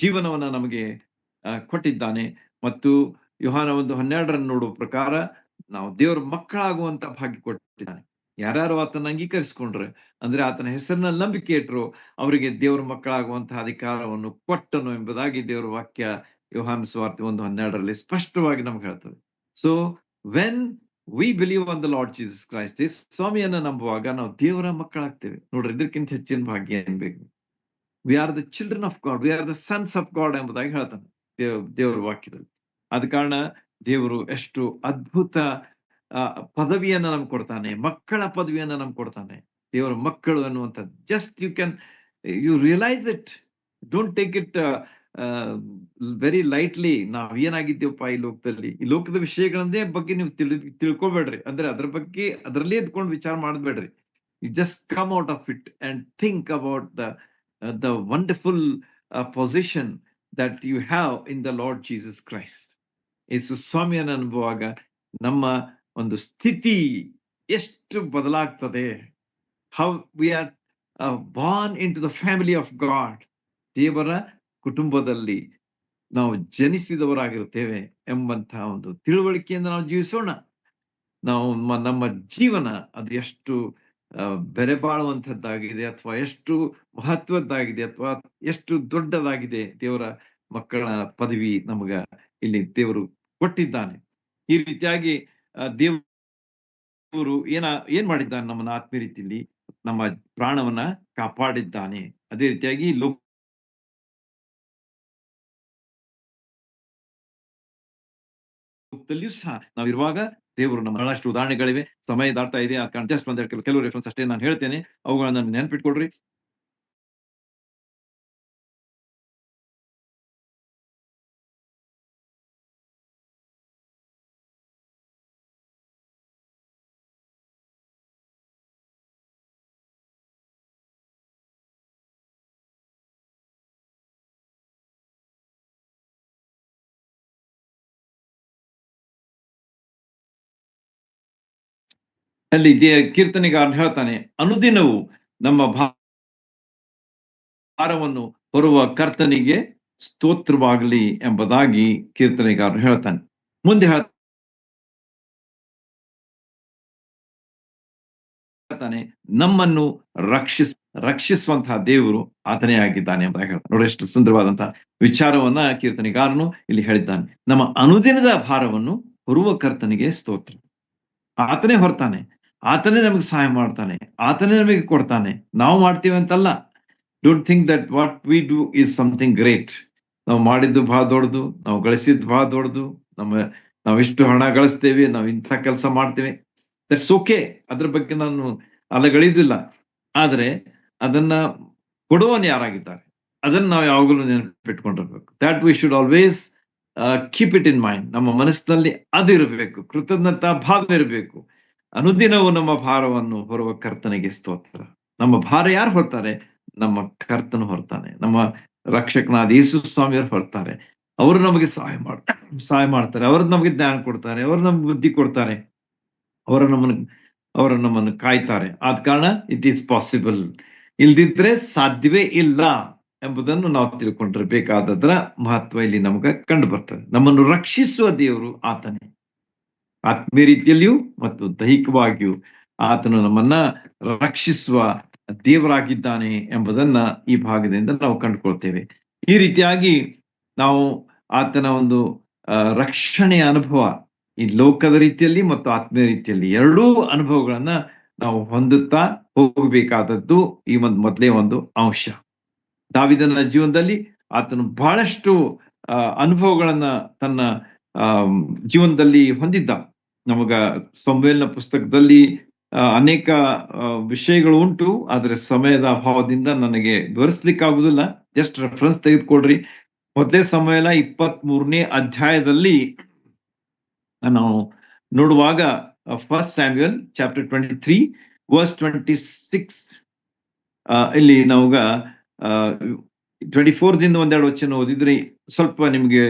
ಜೀವನವನ್ನ ನಮಗೆ ಕೊಟ್ಟಿದ್ದಾನೆ. ಮತ್ತು ಯೋಹಾನ 1:12 ನೋಡುವ ಪ್ರಕಾರ ನಾವು ದೇವರ ಮಕ್ಕಳಾಗುವಂತ ಭಾಗ್ಯ ಕೊಟ್ಟಿದ್ದಾನೆ. ಯಾರ್ಯಾರು ಆತನ ಅಂಗೀಕರಿಸಿಕೊಂಡ್ರೆ, ಅಂದ್ರೆ ಆತನ ಹೆಸರಿನಲ್ಲಿ ನಂಬಿಕೆ ಇಟ್ರು, ಅವರಿಗೆ ದೇವರ ಮಕ್ಕಳಾಗುವಂತಹ ಅಧಿಕಾರವನ್ನು ಕೊಟ್ಟನು ಎಂಬುದಾಗಿ ದೇವರ ವಾಕ್ಯ ಯೋಹಾನ ಸುವಾರ್ತೆ 1:12 ಸ್ಪಷ್ಟವಾಗಿ ನಮ್ಗೆ ಹೇಳ್ತದೆ. So when we believe on the Lord Jesus Christ, ಸ್ವಾಮಿಯನ್ನ ನಂಬುವಾಗ ನಾವು ದೇವರ ಮಕ್ಕಳಾಗ್ತೇವೆ. ನೋಡ್ರಿ, ಇದಕ್ಕಿಂತ ಹೆಚ್ಚಿನ ಭಾಗ್ಯ ಏನ್ ಬೇಕು? We are the children of God, we are the sons of God ಎಂಬುದಾಗಿ ಹೇಳ್ತಾನೆ ದೇವರ ವಾಕ್ಯದಲ್ಲಿ. ಆದ ಕಾರಣ ದೇವರು ಎಷ್ಟು ಅದ್ಭುತ ಪದವಿಯನ್ನ ನಮ್ಗೆ ಕೊಡ್ತಾನೆ, ಮಕ್ಕಳ ಪದವಿಯನ್ನ ನಮ್ಗೆ ಕೊಡ್ತಾನೆ. ದೇವರ ಮಕ್ಕಳು ಅನ್ನುವಂಥದ್ದು just you realise it, don't take it very lightly. ನಾವ್ ಏನಾಗಿದ್ದೇವಪ್ಪ ಈ ಲೋಕದ ವಿಷಯಗಳನ್ನೇ ಬಗ್ಗೆ ನೀವು ತಿಳ್ಕೊಬೇಡ್ರಿ. ಅಂದ್ರೆ ಅದರಲ್ಲೇ ಎದ್ಕೊಂಡು ವಿಚಾರ ಮಾಡಬೇಡ್ರಿ. You just come out of it and think about the wonderful position that you have in the Lord Jesus Christ. ಯೇಸು ಸ್ವಾಮಿಯನ್ನು ಅನುಭವಾಗ ನಮ್ಮ ಒಂದು ಸ್ಥಿತಿ ಎಷ್ಟು ಬದಲಾಗ್ತದೆ. How we are born into the family of God. ದೇವರ ಕುಟುಂಬದಲ್ಲಿ ನಾವು ಜನಿಸಿದವರಾಗಿರುತ್ತೇವೆ ಎಂಬಂತಹ ಒಂದು ತಿಳುವಳಿಕೆಯಿಂದ ನಾವು ಜೀವಿಸೋಣ. ನಾವು ನಮ್ಮ ಜೀವನ ಅದು ಎಷ್ಟು ಬೆಲೆ ಬಾಳುವಂಥದ್ದಾಗಿದೆ, ಅಥವಾ ಎಷ್ಟು ಮಹತ್ವದ್ದಾಗಿದೆ, ಅಥವಾ ಎಷ್ಟು ದೊಡ್ಡದಾಗಿದೆ. ದೇವರ ಮಕ್ಕಳ ಪದವಿ ನಮಗ ಇಲ್ಲಿ ದೇವರು ಕೊಟ್ಟಿದ್ದಾನೆ. ಈ ರೀತಿಯಾಗಿ ದೇವರು ಏನ್ ಮಾಡಿದ್ದಾನೆ? ನಮ್ಮನ್ನ ಆತ್ಮೀಯ ರೀತಿಯಲ್ಲಿ ನಮ್ಮ ಪ್ರಾಣವನ್ನ ಕಾಪಾಡಿದ್ದಾನೆ. ಅದೇ ರೀತಿಯಾಗಿ ಲೋಕದಲ್ಲಿಯೂ ಸಹ ನಾವಿರುವಾಗ ದೇವರು ನಮ್ಮ ಬಹಳಷ್ಟು ಉದಾಹರಣೆಗಳಿವೆ. ಸಮಯ ದಾಟ್ತಾ ಇದೆ, ಜಸ್ಟ್ ಒಂದೆರಡು ಕೆಲವು ರೆಫರೆನ್ಸ್ ಅಷ್ಟೇ ನಾನು ಹೇಳ್ತೇನೆ. ಅವುಗಳನ್ನ ನೆನ್ಪಿಟ್ಕೊಡ್ರಿ. ಅಲ್ಲಿ ಕೀರ್ತನೆಗಾರನು ಹೇಳ್ತಾನೆ, ಅನುದಿನವೂ ನಮ್ಮ ಭಾರವನ್ನು ಹೊರುವ ಕರ್ತನಿಗೆ ಸ್ತೋತ್ರವಾಗಲಿ ಎಂಬುದಾಗಿ ಕೀರ್ತನೆಗಾರನು ಹೇಳ್ತಾನೆ. ಮುಂದೆ ಹೇಳ್ತಾನೆ, ನಮ್ಮನ್ನು ರಕ್ಷಿಸುವಂತಹ ದೇವರು ಆತನೇ ಆಗಿದ್ದಾನೆ ಎಂಬುದಾಗಿ ಹೇಳ್ತಾನೆ. ನೋಡಿ, ಎಷ್ಟು ಸುಂದರವಾದಂತಹ ವಿಚಾರವನ್ನ ಕೀರ್ತನೆಗಾರನು ಇಲ್ಲಿ ಹೇಳಿದ್ದಾನೆ. ನಮ್ಮ ಅನುದಿನದ ಭಾರವನ್ನು ಹೊರುವ ಕರ್ತನಿಗೆ ಸ್ತೋತ್ರ. ಆತನೇ ಹೊರ್ತಾನೆ, ಆತನೇ ನಮಗೆ ಸಹಾಯ ಮಾಡ್ತಾನೆ, ಆತನೇ ನಮಗೆ ಕೊಡ್ತಾನೆ. ನಾವು ಮಾಡ್ತೀವಿ ಅಂತಲ್ಲ. Don't think that what we do is something great. ನಾವು ಮಾಡಿದ್ದು ಬಹಳ ದೊಡ್ಡದು, ನಾವು ಗಳಿಸಿದ್ದು ಬಹಳ ದೊಡ್ಡದು, ನಾವಿಷ್ಟು ಹಣ ಗಳಿಸ್ತೇವೆ, ನಾವು ಇಂಥ ಕೆಲಸ ಮಾಡ್ತೇವೆ, ದಟ್ಸ್ ಓಕೆ. ಅದ್ರ ಬಗ್ಗೆ ನಾನು ಅಲಗಳಿದಿಲ್ಲ. ಆದ್ರೆ ಅದನ್ನ ಕೊಡುವನು ಯಾರಾಗಿದ್ದಾರೆ ಅದನ್ನ ನಾವು ಯಾವಾಗಲೂ ನೆನಪಿಟ್ಕೊಂಡಿರ್ಬೇಕು. That we should always keep it in mind. ನಮ್ಮ ಮನಸ್ಸಿನಲ್ಲಿ ಅದಿರಬೇಕು, ಕೃತಜ್ಞತಾ ಭಾವ ಇರಬೇಕು. ಅನುದಿನವೂ ನಮ್ಮ ಭಾರವನ್ನು ಹೊರುವ ಕರ್ತನಿಗೆ ಸ್ತೋತ್ರ. ನಮ್ಮ ಭಾರ ಯಾರು ಹೊರ್ತಾರೆ? ನಮ್ಮ ಕರ್ತನು ಹೊರ್ತಾನೆ. ನಮ್ಮ ರಕ್ಷಕನಾದ ಯೇಸು ಸ್ವಾಮಿಯವರು ಹೊರ್ತಾರೆ. ಅವರು ನಮಗೆ ಸಹಾಯ ಮಾಡ್ತಾರೆ. ಅವರು ನಮಗೆ ಜ್ಞಾನ ಕೊಡ್ತಾರೆ, ಅವರು ನಮ್ಗೆ ಬುದ್ಧಿ ಕೊಡ್ತಾರೆ, ಅವರು ನಮ್ಮನ್ನು ಕಾಯ್ತಾರೆ. ಆದ ಕಾರಣ ಇಟ್ ಈಸ್ ಪಾಸಿಬಲ್. ಇಲ್ದಿದ್ರೆ ಸಾಧ್ಯವೇ ಇಲ್ಲ ಎಂಬುದನ್ನು ನಾವು ತಿಳ್ಕೊಂಡಿರ್ಬೇಕಾದದ್ರ ಮಹತ್ವ ಇಲ್ಲಿ ನಮಗೆ ಕಂಡು ಬರ್ತದೆ. ನಮ್ಮನ್ನು ರಕ್ಷಿಸುವ ದೇವರು ಆತನೇ. ಆತ್ಮೀಯ ರೀತಿಯಲ್ಲಿಯೂ ಮತ್ತು ದೈಹಿಕವಾಗಿಯೂ ಆತನು ನಮ್ಮನ್ನ ರಕ್ಷಿಸುವ ದೇವರಾಗಿದ್ದಾನೆ ಎಂಬುದನ್ನ ಈ ಭಾಗದಿಂದ ನಾವು ಕಂಡುಕೊಳ್ತೇವೆ. ಈ ರೀತಿಯಾಗಿ ನಾವು ಆತನ ಒಂದು ರಕ್ಷಣೆಯ ಅನುಭವ ಈ ಲೋಕದ ರೀತಿಯಲ್ಲಿ ಮತ್ತು ಆತ್ಮೀಯ ರೀತಿಯಲ್ಲಿ ಎರಡೂ ಅನುಭವಗಳನ್ನ ನಾವು ಹೊಂದುತ್ತಾ ಹೋಗಬೇಕಾದದ್ದು ಈ ಮೊದಲೇ ಒಂದು ಅಂಶ. ದಾವೀದನ ಜೀವನದಲ್ಲಿ ಆತನು ಬಹಳಷ್ಟು ಅನುಭವಗಳನ್ನ ತನ್ನ ಜೀವನದಲ್ಲಿ ಹೊಂದಿದ್ದ. ನಮಗ ಸಮುವೇಲನ ಪುಸ್ತಕದಲ್ಲಿ ಅನೇಕ ವಿಷಯಗಳು ಉಂಟು, ಆದ್ರೆ ಸಮಯದ ಅಭಾವದಿಂದ ನನಗೆ ವಿವರಿಸ್ಲಿಕ್ಕಾಗುದಿಲ್ಲ. Just reference ತೆಗೆದುಕೊಡ್ರಿ. ಮೊದಲೇ ಸಮುವೇಲ 23ನೇ ಅಧ್ಯಾಯದಲ್ಲಿ ನಾವು ನೋಡುವಾಗ ಫಸ್ಟ್ ಸ್ಯಾಮ್ಯುಯಲ್ ಚಾಪ್ಟರ್ 23 ವರ್ಸ್ 26 ಇಲ್ಲಿ ನಾವಾಗ 24ದಿಂದ ಒಂದೆರಡು ವಚನ ಓದಿದ್ರೆ ಸ್ವಲ್ಪ ನಿಮ್ಗೆ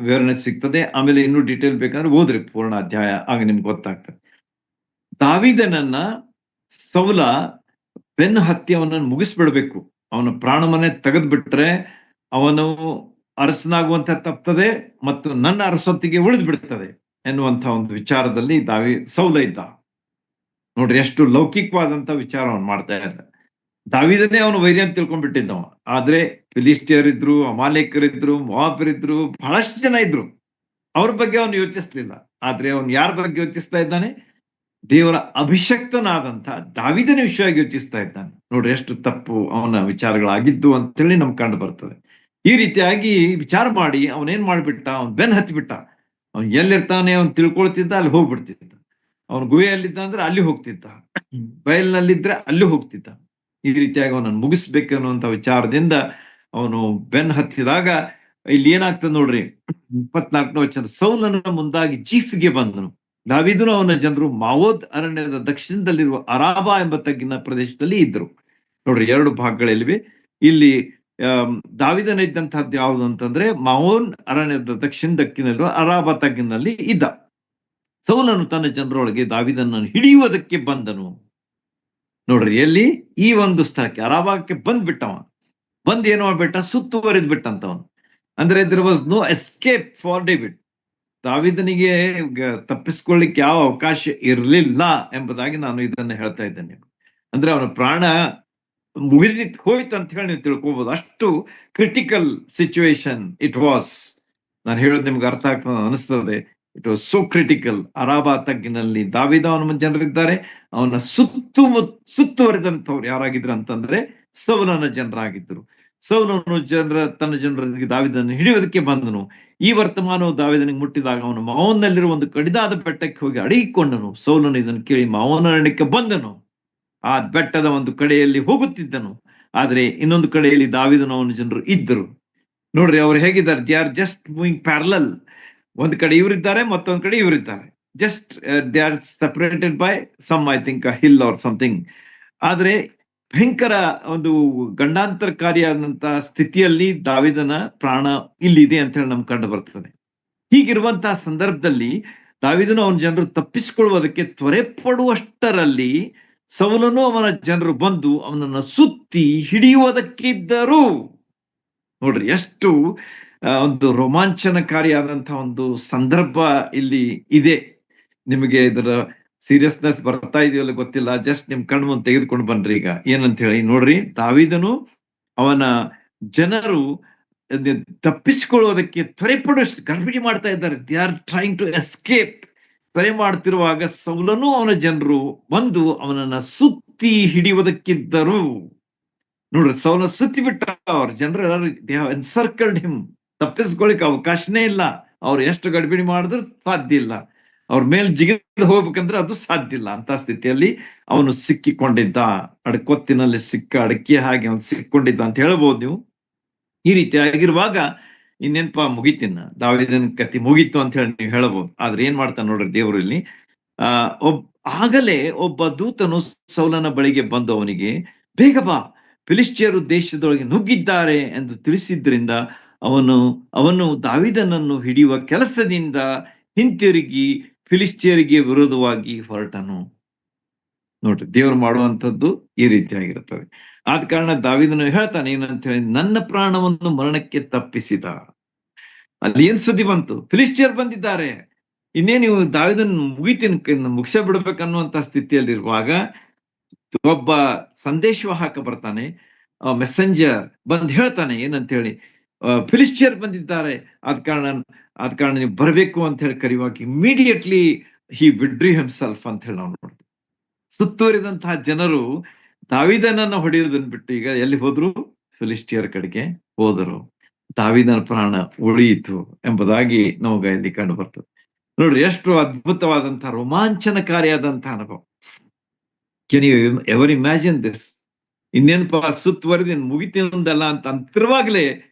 ವಿವರಣೆ ಸಿಗ್ತದೆ. ಆಮೇಲೆ ಇನ್ನೂ ಡೀಟೇಲ್ ಬೇಕಂದ್ರೆ ಓದ್ರಿ ಪೂರ್ಣ ಅಧ್ಯಾಯ, ಆಗ ನಿಮ್ಗೆ ಗೊತ್ತಾಗ್ತದೆ. ದಾವೀದನನ್ನ ಸೌಲ ಬೆನ್ನು ಹತ್ತಿ ಅವನನ್ನು ಮುಗಿಸ್ಬಿಡ್ಬೇಕು, ಅವನ ಪ್ರಾಣವನ್ನೇ ತೆಗೆದ್ಬಿಟ್ರೆ ಅವನು ಅರಸನಾಗುವಂತ ತಪ್ತದೆ ಮತ್ತು ನನ್ನ ಅರಸೊತ್ತಿಗೆ ಉಳಿದು ಬಿಡ್ತದೆ ಎನ್ನುವಂತ ಒಂದು ವಿಚಾರದಲ್ಲಿ ಸೌಲ ಇದ್ದ. ನೋಡ್ರಿ, ಎಷ್ಟು ಲೌಕಿಕವಾದಂತ ವಿಚಾರ ಅವನು ಮಾಡ್ತಾ ಇದ್ದ. ದಾವೀದನೇ ಅವನು ವೈರಿ ಅಂತ ತಿಳ್ಕೊಂಡ್ಬಿಟ್ಟಿದ್ದವ. ಆದ್ರೆ ಫಿಲಿಸ್ಟಿಯರಿದ್ರು, ಅಮಾಲೇಕರಿದ್ರು, ಮೋವಾಬ್ಯರಿದ್ರು, ಬಹಳಷ್ಟು ಜನ ಇದ್ರು. ಅವ್ರ ಬಗ್ಗೆ ಅವನು ಯೋಚಿಸ್ಲಿಲ್ಲ. ಆದ್ರೆ ಅವನು ಯಾರ ಬಗ್ಗೆ ಯೋಚಿಸ್ತಾ ಇದ್ದಾನೆ? ದೇವರ ಅಭಿಷಕ್ತನಾದಂತ ದಾವೀದನ ವಿಷಯವಾಗಿ ಯೋಚಿಸ್ತಾ ಇದ್ದಾನೆ. ನೋಡ್ರಿ, ಎಷ್ಟು ತಪ್ಪು ಅವನ ವಿಚಾರಗಳಾಗಿದ್ದು ಅಂತೇಳಿ ನಮ್ಗೆ ಕಂಡು ಬರ್ತದೆ. ಈ ರೀತಿಯಾಗಿ ವಿಚಾರ ಮಾಡಿ ಅವನೇನ್ ಮಾಡ್ಬಿಟ್ಟ, ಅವನ್ ಬೆನ್ ಹತ್ತಿಬಿಟ್ಟ. ಅವ್ನು ಎಲ್ಲಿರ್ತಾನೆ ಅವ್ನು ತಿಳ್ಕೊಳ್ತಿದ್ದ, ಅಲ್ಲಿ ಹೋಗ್ಬಿಡ್ತಿದ್ದ. ಅವನು ಗುಹೆಯಲ್ಲಿದ್ದ ಅಂದ್ರೆ ಅಲ್ಲಿ ಹೋಗ್ತಿದ್ದ, ಬಯಲಿನಲ್ಲಿದ್ರೆ ಅಲ್ಲಿ ಹೋಗ್ತಿದ್ದ. ಈ ರೀತಿಯಾಗಿ ಅವನನ್ನು ಮುಗಿಸ್ಬೇಕು ಅನ್ನುವಂತ ವಿಚಾರದಿಂದ ಅವನು ಬೆನ್ ಹತ್ತಿದಾಗ ಇಲ್ಲಿ ಏನಾಗ್ತದೆ ನೋಡ್ರಿ, 24ನೇ ವಚನ. ಸೌಲನ ಮುಂದಾಗಿ ಜೀಫ್ಗೆ ಬಂದನು. ದಾವೀದನು ಅವನ ಜನರು ಮಾವೋದ್ ಅರಣ್ಯದ ದಕ್ಷಿಣದಲ್ಲಿರುವ ಅರಾಬಾ ಎಂಬ ತಗ್ಗಿನ ಪ್ರದೇಶದಲ್ಲಿ ಇದ್ರು. ನೋಡ್ರಿ, ಎರಡು ಭಾಗಗಳಿವೆ ಇಲ್ಲಿ. ದಾವೀದನ ಇದ್ದಂತಹದ್ದು ಯಾವುದು ಅಂತಂದ್ರೆ ಮಾವೋನ್ ಅರಣ್ಯದ ದಕ್ಷಿಣದಲ್ಲಿರುವ ಅರಾಬಾ ತಗ್ಗಿನಲ್ಲಿ ಇದ್ದ. ಸೌಲನು ತನ್ನ ಜನರೊಳಗೆ ದಾವೀದನನ್ನು ಹಿಡಿಯುವುದಕ್ಕೆ ಬಂದನು. ನೋಡ್ರಿ, ಎಲ್ಲಿ? ಈ ಒಂದು ಸ್ಥಳಕ್ಕೆ ಅರಾಬಾಕ್ಕೆ ಬಂದ್ಬಿಟ್ಟವ. ಬಂದ್ ಏನು ಮಾಡ್ಬಿಟ್ಟ? ಸುತ್ತುವರಿದ್ ಬಿಟ್ಟಂತವನು. ಅಂದ್ರೆ there was no escape for David. ದಾವೀದನಿಗೆ ತಪ್ಪಿಸ್ಕೊಳ್ಳಿಕ್ಕೆ ಯಾವ ಅವಕಾಶ ಇರಲಿಲ್ಲ ಎಂಬುದಾಗಿ ನಾನು ಇದನ್ನ ಹೇಳ್ತಾ ಇದ್ದೇನೆ. ಅಂದ್ರೆ ಅವನ ಪ್ರಾಣ ಮುಗಿದಿತ್ತು, ಹೋಯ್ತು ಅಂತ ಹೇಳಿ ನೀವು ತಿಳ್ಕೊಬಹುದು. ಅಷ್ಟು ಕ್ರಿಟಿಕಲ್ ಸಿಚುವೇಶನ್ ಇಟ್ ವಾಸ್. ನಾನು ಹೇಳೋದು ನಿಮ್ಗೆ ಅರ್ಥ ಆಗ್ತದೆ ಅನಿಸ್ತದೆ. It was so critical. Arabah ತಗ್ಗಿನಲ್ಲಿ ದಾವೀದ ಅವನ ಜನರಿದ್ದಾರೆ. ಅವನ ಸುತ್ತುವರಿದಂಥವ್ರು ಯಾರಾಗಿದ್ರು ಅಂತಂದ್ರೆ ಸೌಲನ ಜನರಾಗಿದ್ರು. ಸೌಲನು ತನ್ನ ಜನರೊಂದಿಗೆ ದಾವೀದನನ್ನು ಹಿಡಿಯೋದಕ್ಕೆ ಬಂದನು. ಈ ವರ್ತಮಾನವು ದಾವೀದನಿಗೆ ಮುಟ್ಟಿದಾಗ ಅವನು ಮಾವೋನಲ್ಲಿರುವ ಒಂದು ಕಡಿದಾದ ಬೆಟ್ಟಕ್ಕೆ ಹೋಗಿ ಅಡಗಿಕೊಂಡನು. ಸೌಲನು ಇದನ್ನು ಕೇಳಿ ಮಾವೋನ ಅರಣ್ಯಕ್ಕೆ ಬಂದನು. ಆ ಬೆಟ್ಟದ ಒಂದು ಕಡೆಯಲ್ಲಿ ಹೋಗುತ್ತಿದ್ದನು, ಆದ್ರೆ ಇನ್ನೊಂದು ಕಡೆಯಲ್ಲಿ ದಾವೀದನ ಅವನ ಜನರು ಇದ್ದರು. ನೋಡ್ರಿ, ಅವ್ರು ಹೇಗಿದ್ದಾರೆ? They are just moving parallel. ಒಂದ್ ಕಡೆ ಇವರಿದ್ದಾರೆ, ಮತ್ತೊಂದ್ ಕಡೆ ಇವರಿದ್ದಾರೆ. Just they are separated by some, I think, hill or something. ಆದ್ರೆ ಭಯಂಕರ ಒಂದು ಗಂಡಾಂತರಕಾರಿಯಾದಂತಹ ಸ್ಥಿತಿಯಲ್ಲಿ ದಾವೀದನ ಪ್ರಾಣ ಇಲ್ಲಿದೆ ಅಂತ ಹೇಳಿ ನಮ್ಗೆ ಕಂಡು ಬರ್ತದೆ. ಹೀಗಿರುವಂತಹ ಸಂದರ್ಭದಲ್ಲಿ ದಾವೀದನು ಅವನ ಜನರು ತಪ್ಪಿಸಿಕೊಳ್ಳುವುದಕ್ಕೆ ತ್ವರೆ ಪಡುವಷ್ಟರಲ್ಲಿ ಸೌಲನು ಅವನ ಜನರು ಬಂದು ಅವನನ್ನ ಸುತ್ತಿ ಹಿಡಿಯುವುದಕ್ಕಿದ್ದರು. ನೋಡ್ರಿ ಎಷ್ಟು ಒಂದು ರೋಮಾಂಚನಕಾರಿಯಾದಂತಹ ಒಂದು ಸಂದರ್ಭ ಇಲ್ಲಿ ಇದೆ. ನಿಮಗೆ ಇದರ ಸೀರಿಯಸ್ನೆಸ್ ಬರ್ತಾ ಇದೆಯಲ್ಲ ಗೊತ್ತಿಲ್ಲ, ಜಸ್ಟ್ ನಿಮ್ ಕಣ್ಣು ಮುಂದೆ ತೆಗೆದುಕೊಂಡು ಬನ್ರಿ. ಈಗ ಏನಂತ ಹೇಳಿ ನೋಡ್ರಿ, ದಾವೀದನು ಅವನ ಜನರು ತಪ್ಪಿಸಿಕೊಳ್ಳುವುದಕ್ಕೆ ತ್ವರೆಪಡುವಷ್ಟು ಗರ್ಭಿಣಿ ಮಾಡ್ತಾ ಇದ್ದಾರೆ. They are trying to escape. ತ್ವರೆ ಮಾಡ್ತಿರುವಾಗ ಸೌಲನು ಅವನ ಜನರು ಬಂದು ಅವನನ್ನ ಸುತ್ತಿ ಹಿಡಿಯುವುದಕ್ಕಿದ್ದರು. ನೋಡ್ರಿ, ಸೌಲ ಸುತ್ತಿ ಬಿಟ್ಟ. ಅವ್ರ ಜನರು ಎನ್ಸರ್ಕಲ್ಡ್ ಹಿಮ್. ತಪ್ಪಿಸ್ಕೊಳಿಕ್ ಅವಕಾಶನೇ ಇಲ್ಲ. ಅವ್ರು ಎಷ್ಟು ಗಡ್ಬಿಡಿ ಮಾಡಿದ್ರು ಸಾಧ್ಯ ಇಲ್ಲ. ಅವ್ರ ಮೇಲ್ ಜಿಗಿದು ಹೋಗ್ಬೇಕಂದ್ರೆ ಅದು ಸಾಧ್ಯ ಇಲ್ಲ. ಅಂತ ಸ್ಥಿತಿಯಲ್ಲಿ ಅವನು ಸಿಕ್ಕಿಕೊಂಡಿದ್ದ. ಅಡಕೊತ್ತಿನಲ್ಲಿ ಸಿಕ್ಕ ಅಡಕೆ ಹಾಗೆ ಅವನು ಸಿಕ್ಕೊಂಡಿದ್ದ ಅಂತ ಹೇಳ್ಬೋದು ನೀವು. ಈ ರೀತಿ ಆಗಿರುವಾಗ ಇನ್ನೇನ್ಪ ಮುಗಿತಿನ ದಾವೀದನ ಕತಿ ಮುಗೀತು ಅಂತ ಹೇಳಿ ನೀವು ಹೇಳಬಹುದು. ಆದ್ರೆ ಏನ್ ಮಾಡ್ತಾನೆ ನೋಡ್ರಿ ದೇವರು ಇಲ್ಲಿ. ಆಗಲೇ ಒಬ್ಬ ದೂತನು ಸೌಲನ ಬಳಿಗೆ ಬಂದು ಅವನಿಗೆ, ಬೇಗ ಬಾ, ಫಿಲಿಷ್ಟಿಯರು ದೇಶದೊಳಗೆ ನುಗ್ಗಿದ್ದಾರೆ ಎಂದು ತಿಳಿಸಿದ್ರಿಂದ ಅವನು ದಾವೀದನನ್ನು ಹಿಡಿಯುವ ಕೆಲಸದಿಂದ ಹಿಂತಿರುಗಿ ಫಿಲಿಷ್ಟಿಯರಿಗೆ ವಿರೋಧವಾಗಿ ಹೊರಟನು. ನೋಡ್ರಿ, ದೇವರು ಮಾಡುವಂಥದ್ದು ಈ ರೀತಿಯಾಗಿರುತ್ತದೆ. ಆದ ಕಾರಣ ದಾವೀದನು ಹೇಳ್ತಾನೆ ಏನಂತ ಹೇಳಿ, ನನ್ನ ಪ್ರಾಣವನ್ನು ಮರಣಕ್ಕೆ ತಪ್ಪಿಸಿದ. ಅಲ್ಲಿ ಏನ್ ಸುದ್ದಿ ಬಂತು? ಫಿಲಿಷ್ಟಿಯರ್ ಬಂದಿದ್ದಾರೆ. ಇನ್ನೇ ನೀವು ದಾವೀದನ್ ಮುಗಿಸ ಬಿಡ್ಬೇಕನ್ನುವಂತ ಸ್ಥಿತಿಯಲ್ಲಿರುವಾಗ ಒಬ್ಬ ಸಂದೇಶವಾಹಕ ಬರ್ತಾನೆ, ಮೆಸೆಂಜರ್ ಬಂದ್ ಹೇಳ್ತಾನೆ ಏನಂತ ಹೇಳಿ, ಫಿಲಿಷ್ಟಿಯರ್ ಬಂದಿದ್ದಾರೆ, ಆದ ಕಾರಣ ನೀವು ಬರ್ಬೇಕು ಅಂತ ಹೇಳಿ ಕರೆಯುವಾಗ ಇಮಿಡಿಯೇಟ್ಲಿ ಹಿ ವಿಡ್ರಿ ಹಿಮ್ಸೆಲ್ಫ್ ಅಂತ ಹೇಳಿ ನಾವು ನೋಡ್ತೀವಿ. ಸುತ್ತುವರಿದಂತಹ ಜನರು ದಾವೀದನನ್ನ ಹೊಡೆಯುವುದನ್ನು ಬಿಟ್ಟು ಈಗ ಎಲ್ಲಿ ಹೋದ್ರು? ಫಿಲಿಷ್ಟಿಯರ್ ಕಡೆಗೆ ಹೋದರು. ದಾವೀದನ ಪ್ರಾಣ ಉಳಿಯಿತು ಎಂಬುದಾಗಿ ನಮಗ ಇಲ್ಲಿ ಕಂಡು ಬರ್ತದೆ. ನೋಡ್ರಿ, ಎಷ್ಟು ಅದ್ಭುತವಾದಂತಹ ರೋಮಾಂಚನಕಾರಿಯಾದಂತಹ ಅನುಭವ. Can you ever imagine this? ಇನ್ನೇನಪ್ಪ, ಸುತ್ತುವರೆದು ಮುಗಿತಿಂದಲ್ಲ ಅಂತ ಅಂತಿರುವಾಗಲೇ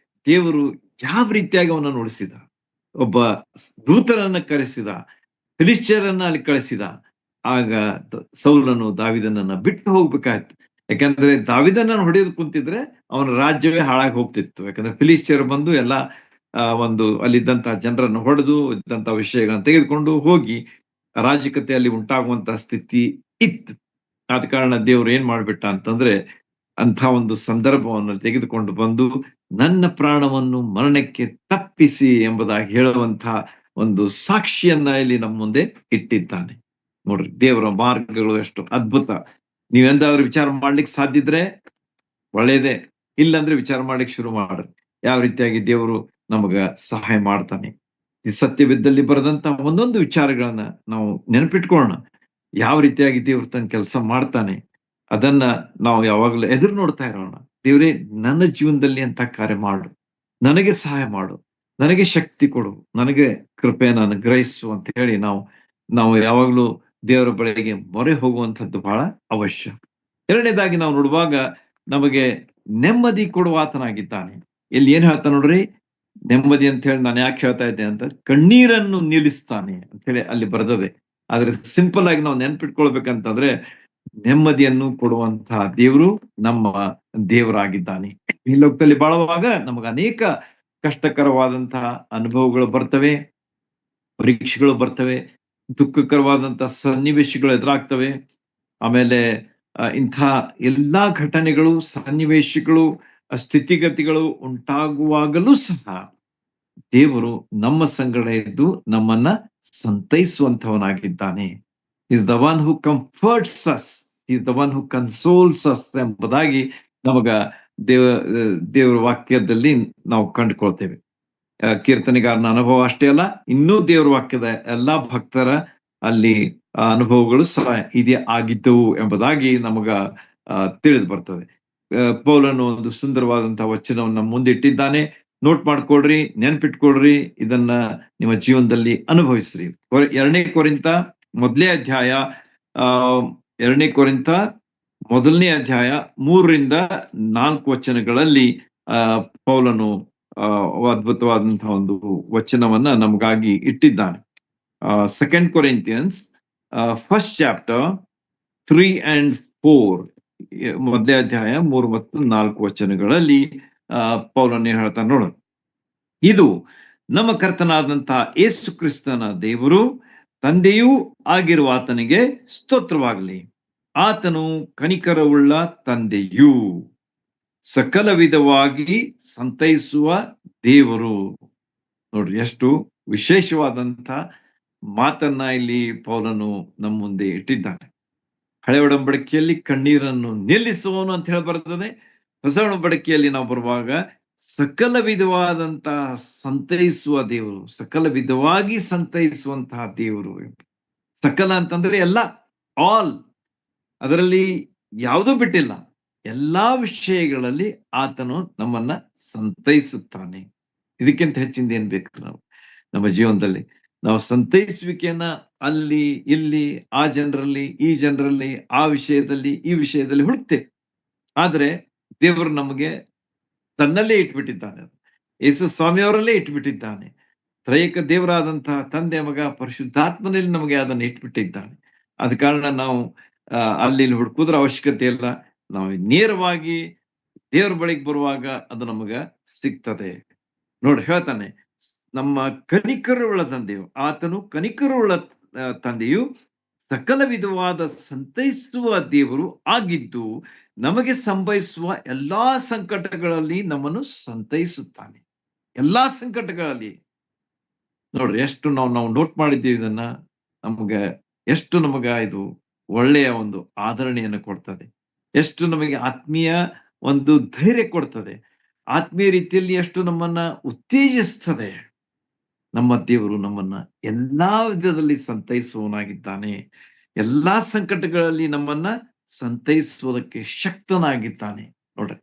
ದೇವರು ಯಾವ ರೀತಿಯಾಗಿ ಅವನನ್ನು ಉಳಿಸಿದ. ಒಬ್ಬ ದೂತರನ್ನ ಕರೆಸಿದ, ಫಿಲಿಷ್ಟಿಯರನ್ನ ಅಲ್ಲಿ ಕಳಿಸಿದ. ಆಗ ಸೌಲನು ದಾವೀದನನ್ನ ಬಿಟ್ಟು ಹೋಗ್ಬೇಕಾಯ್ತು. ಯಾಕಂದ್ರೆ ದಾವೀದನನ್ನು ಹೊಡೆಯೋದು ಕುಂತಿದ್ರೆ ಅವನ ರಾಜ್ಯವೇ ಹಾಳಾಗಿ ಹೋಗ್ತಿತ್ತು. ಯಾಕಂದ್ರೆ ಫಿಲಿಷ್ಟಿಯರ್ ಬಂದು ಎಲ್ಲ ಒಂದು ಅಲ್ಲಿದ್ದಂತಹ ಜನರನ್ನು ಹೊಡೆದು ಇದ್ದಂತಹ ವಿಷಯಗಳನ್ನ ತೆಗೆದುಕೊಂಡು ಹೋಗಿ ಅರಾಜಕತೆಯಲ್ಲಿ ಉಂಟಾಗುವಂತಹ ಸ್ಥಿತಿ ಇತ್ತು. ಆದ ಕಾರಣ ದೇವ್ರು ಏನ್ ಮಾಡ್ಬಿಟ್ಟ ಅಂತಂದ್ರೆ, ಅಂಥ ಒಂದು ಸಂದರ್ಭವನ್ನು ತೆಗೆದುಕೊಂಡು ಬಂದು ನನ್ನ ಪ್ರಾಣವನ್ನು ಮರಣಕ್ಕೆ ತಪ್ಪಿಸಿ ಎಂಬುದಾಗಿ ಹೇಳುವಂತಹ ಒಂದು ಸಾಕ್ಷಿಯನ್ನ ಇಲ್ಲಿ ನಮ್ಮ ಮುಂದೆ ಇಟ್ಟಿದ್ದಾನೆ. ನೋಡ್ರಿ, ದೇವರ ಮಾರ್ಗಗಳು ಎಷ್ಟು ಅದ್ಭುತ. ನೀವೆಂದಾದ್ರೂ ವಿಚಾರ ಮಾಡ್ಲಿಕ್ಕೆ ಸಾಧ್ಯ ಇದ್ರೆ ಒಳ್ಳೇದೇ, ಇಲ್ಲಂದ್ರೆ ವಿಚಾರ ಮಾಡ್ಲಿಕ್ಕೆ ಶುರು ಮಾಡ್ರಿ. ಯಾವ ರೀತಿಯಾಗಿ ದೇವರು ನಮಗ ಸಹಾಯ ಮಾಡ್ತಾನೆ. ಈ ಸತ್ಯವಿದ್ದಲ್ಲಿ ಬರೆದಂತಹ ಒಂದೊಂದು ವಿಚಾರಗಳನ್ನ ನಾವು ನೆನಪಿಟ್ಕೊಳ್ಳೋಣ. ಯಾವ ರೀತಿಯಾಗಿ ದೇವ್ರು ತನ್ನ ಕೆಲಸ ಮಾಡ್ತಾನೆ ಅದನ್ನ ನಾವು ಯಾವಾಗಲೂ ಎದುರು ನೋಡ್ತಾ ಇರೋಣ. ದೇವ್ರೇ, ನನ್ನ ಜೀವನದಲ್ಲಿ ಅಂತ ಕಾರ್ಯ ಮಾಡು, ನನಗೆ ಸಹಾಯ ಮಾಡು, ನನಗೆ ಶಕ್ತಿ ಕೊಡು, ನನಗೆ ಕೃಪೆಯನ್ನು ಅನುಗ್ರಹಿಸು ಅಂತ ಹೇಳಿ ನಾವು ಯಾವಾಗಲೂ ದೇವರ ಬಳಿಗೆ ಮೊರೆ ಹೋಗುವಂಥದ್ದು ಬಹಳ ಅವಶ್ಯ. ಎರಡನೇದಾಗಿ ನಾವು ನೋಡುವಾಗ ನಮಗೆ ನೆಮ್ಮದಿ ಕೊಡುವ ಆತನಾಗಿದ್ದಾನೆ. ಇಲ್ಲಿ ಏನ್ ಹೇಳ್ತಾನೆ ನೋಡ್ರಿ, ನೆಮ್ಮದಿ ಅಂತ ಹೇಳಿ ನಾನು ಯಾಕೆ ಹೇಳ್ತಾ ಇದ್ದೆ ಅಂತ, ಕಣ್ಣೀರನ್ನು ನಿಲ್ಲಿಸ್ತಾನೆ ಅಂತ ಹೇಳಿ ಅಲ್ಲಿ ಬರ್ತದೆ. ಆದ್ರೆ ಸಿಂಪಲ್ ಆಗಿ ನಾವು ನೆನ್ಪಿಟ್ಕೊಳ್ಬೇಕಂತಂದ್ರೆ, ನೆಮ್ಮದಿಯನ್ನು ಕೊಡುವಂತಹ ದೇವರು ನಮ್ಮ ದೇವರಾಗಿದ್ದಾನೆ. ಈ ಲೋಕದಲ್ಲಿ ಬಾಳುವಾಗ ನಮಗೆ ಅನೇಕ ಕಷ್ಟಕರವಾದಂತಹ ಅನುಭವಗಳು ಬರ್ತವೆ, ಪರೀಕ್ಷೆಗಳು ಬರ್ತವೆ, ದುಃಖಕರವಾದಂತಹ ಸನ್ನಿವೇಶಗಳು ಎದುರಾಗ್ತವೆ. ಆಮೇಲೆ ಇಂಥ ಎಲ್ಲಾ ಘಟನೆಗಳು, ಸನ್ನಿವೇಶಗಳು, ಸ್ಥಿತಿಗತಿಗಳು ಉಂಟಾಗುವಾಗಲೂ ಸಹ ದೇವರು ನಮ್ಮ ಸಂಗಡ ಇದ್ದು ನಮ್ಮನ್ನ ಸಂತೈಸುವಂತವನಾಗಿದ್ದಾನೆ. Is the one who comforts us, is the one who consoles us ಎಂಬುದಾಗಿ ನಮಗ ದೇವರ ವಾಕ್ಯದಲ್ಲಿ ನಾವು ಕಂಡುಕೊಳ್ತೇವೆ. ಕೀರ್ತನೆಗಾರನ ಅನುಭವ ಅಷ್ಟೇ ಅಲ್ಲ, ಇನ್ನೂ ದೇವರ ವಾಕ್ಯದ ಎಲ್ಲಾ ಭಕ್ತರ ಅಲ್ಲಿ ಅನುಭವಗಳು ಸಹ ಇದೇ ಆಗಿದ್ದವು ಎಂಬುದಾಗಿ ನಮಗ ತಿಳಿದು ಬರ್ತದೆ. ಪೌಲನು ಒಂದು ಸುಂದರವಾದಂತಹ ವಚನವನ್ನ ಮುಂದಿಟ್ಟಿದ್ದಾನೆ. ನೋಟ್ ಮಾಡ್ಕೊಡ್ರಿ, ನೆನ್ಪಿಟ್ಕೊಡ್ರಿ, ಇದನ್ನ ನಿಮ್ಮ ಜೀವನದಲ್ಲಿ ಅನುಭವಿಸ್ರಿ. 2 ಕೊರಿಂಥ ಮೊದಲನೇ ಅಧ್ಯಾಯ 2 ಕೊರಿಂಥ ಮೊದಲನೇ ಅಧ್ಯಾಯ 3-4 ವಚನಗಳಲ್ಲಿ ಪೌಲನು ಅದ್ಭುತವಾದಂತಹ ಒಂದು ವಚನವನ್ನ ನಮಗಾಗಿ ಇಟ್ಟಿದ್ದಾನೆ. 2 Corinthians 1st chapter 3 and 4 ಮೊದಲನೇ ಅಧ್ಯಾಯ 3 ಮತ್ತು 4 ವಚನಗಳಲ್ಲಿ ಪೌಲನು ಏನ್ ಹೇಳ್ತಾನೆ ನೋಡೋಣ. ಇದು ನಮ್ಮ ಕರ್ತನಾದಂತಹ ಯೇಸು ಕ್ರಿಸ್ತನ ದೇವರು ತಂದೆಯೂ ಆಗಿರುವ ಆತನಿಗೆ ಸ್ತೋತ್ರವಾಗಲಿ. ಆತನು ಕನಿಕರವುಳ್ಳ ತಂದೆಯೂ ಸಕಲ ವಿಧವಾಗಿ ಸಂತೈಸುವ ದೇವರು. ನೋಡ್ರಿ, ಎಷ್ಟು ವಿಶೇಷವಾದಂತ ಮಾತನ್ನ ಇಲ್ಲಿ ಪೌಲನು ನಮ್ಮ ಮುಂದೆ ಇಟ್ಟಿದ್ದಾನೆ. ಹಳೆ ಒಡಂಬಡಿಕೆಯಲ್ಲಿ ಕಣ್ಣೀರನ್ನು ನಿಲ್ಲಿಸುವವನು ಅಂತ ಹೇಳಿ ಬರ್ತದೆ. ಹೊಸ ಒಡಂಬಡಿಕೆಯಲ್ಲಿ ನಾವು ಬರುವಾಗ ಸಕಲ ವಿಧವಾದಂತಹ ಸಂತೈಸುವ ದೇವರು, ಸಕಲ ವಿಧವಾಗಿ ಸಂತೈಸುವಂತಹ ದೇವರು. ಸಕಲ ಅಂತಂದ್ರೆ ಎಲ್ಲ, ಆಲ್, ಅದರಲ್ಲಿ ಯಾವುದೂ ಬಿಟ್ಟಿಲ್ಲ. ಎಲ್ಲಾ ವಿಷಯಗಳಲ್ಲಿ ಆತನು ನಮ್ಮನ್ನ ಸಂತೈಸುತ್ತಾನೆ. ಇದಕ್ಕಿಂತ ಹೆಚ್ಚಿಂದ ಏನ್ ಬೇಕು ನಾವು ನಮ್ಮ ಜೀವನದಲ್ಲಿ? ನಾವು ಸಂತೈಸುವಿಕೆಯನ್ನ ಅಲ್ಲಿ ಇಲ್ಲಿ, ಆ ಜನರಲ್ಲಿ, ಈ ಜನರಲ್ಲಿ, ಆ ವಿಷಯದಲ್ಲಿ, ಈ ವಿಷಯದಲ್ಲಿ ಹುಡುಕ್ತೇವೆ. ಆದ್ರೆ ದೇವರು ನಮಗೆ ತನ್ನಲ್ಲೇ ಇಟ್ಬಿಟ್ಟಿದ್ದಾನೆ. ಯೇಸು ಸ್ವಾಮಿಯವರಲ್ಲೇ ಇಟ್ಬಿಟ್ಟಿದ್ದಾನೆ. ತ್ರೈಕ ದೇವರಾದಂತಹ ತಂದೆ, ಮಗ, ಪರಿಶುದ್ಧಾತ್ಮನಲ್ಲಿ ನಮಗೆ ಅದನ್ನು ಇಟ್ಬಿಟ್ಟಿದ್ದಾನೆ. ಅದ ಕಾರಣ ನಾವು ಅಲ್ಲಿ ಹುಡುಕುದ್ರ ಅವಶ್ಯಕತೆ ಇಲ್ಲ. ನಾವು ನೇರವಾಗಿ ದೇವರ ಬಳಿಗೆ ಬರುವಾಗ ಅದು ನಮಗ ಸಿಗ್ತದೆ. ನೋಡಿ, ಹೇಳ್ತಾನೆ, ನಮ್ಮ ಕನಿಕರವುಳ್ಳ ತಂದೆಯು, ಆತನು ಕನಿಕರವುಳ್ಳ ತಂದೆಯು ಸಕಲ ವಿಧವಾದ ಸಂತೈಸುವ ದೇವರು ಆಗಿದ್ದು ನಮಗೆ ಸಂಭವಿಸುವ ಎಲ್ಲಾ ಸಂಕಟಗಳಲ್ಲಿ ನಮ್ಮನ್ನು ಸಂತೈಸುತ್ತಾನೆ. ಎಲ್ಲಾ ಸಂಕಟಗಳಲ್ಲಿ. ನೋಡ್ರಿ, ಎಷ್ಟು ನಾವು ನೋಟ್ ಮಾಡಿದ್ದೀವಿ ಇದನ್ನ. ಎಷ್ಟು ನಮಗ ಇದು ಒಳ್ಳೆಯ ಒಂದು ಆದರಣೆಯನ್ನು ಕೊಡ್ತದೆ. ಎಷ್ಟು ನಮಗೆ ಆತ್ಮೀಯ ಒಂದು ಧೈರ್ಯ ಕೊಡ್ತದೆ. ಆತ್ಮೀಯ ರೀತಿಯಲ್ಲಿ ಎಷ್ಟು ನಮ್ಮನ್ನ ಉತ್ತೇಜಿಸ್ತದೆ. ನಮ್ಮ ದೇವರು ನಮ್ಮನ್ನ ಎಲ್ಲಾ ವಿಧದಲ್ಲಿ ಸಂತೈಸುವವನಾಗಿದ್ದಾನೆ. ಎಲ್ಲಾ ಸಂಕಟಗಳಲ್ಲಿ ನಮ್ಮನ್ನ ಸಂತೈಸುವುದಕ್ಕೆ ಶಕ್ತನಾಗಿದ್ದಾನೆ. ನೋಡ್ರಿ,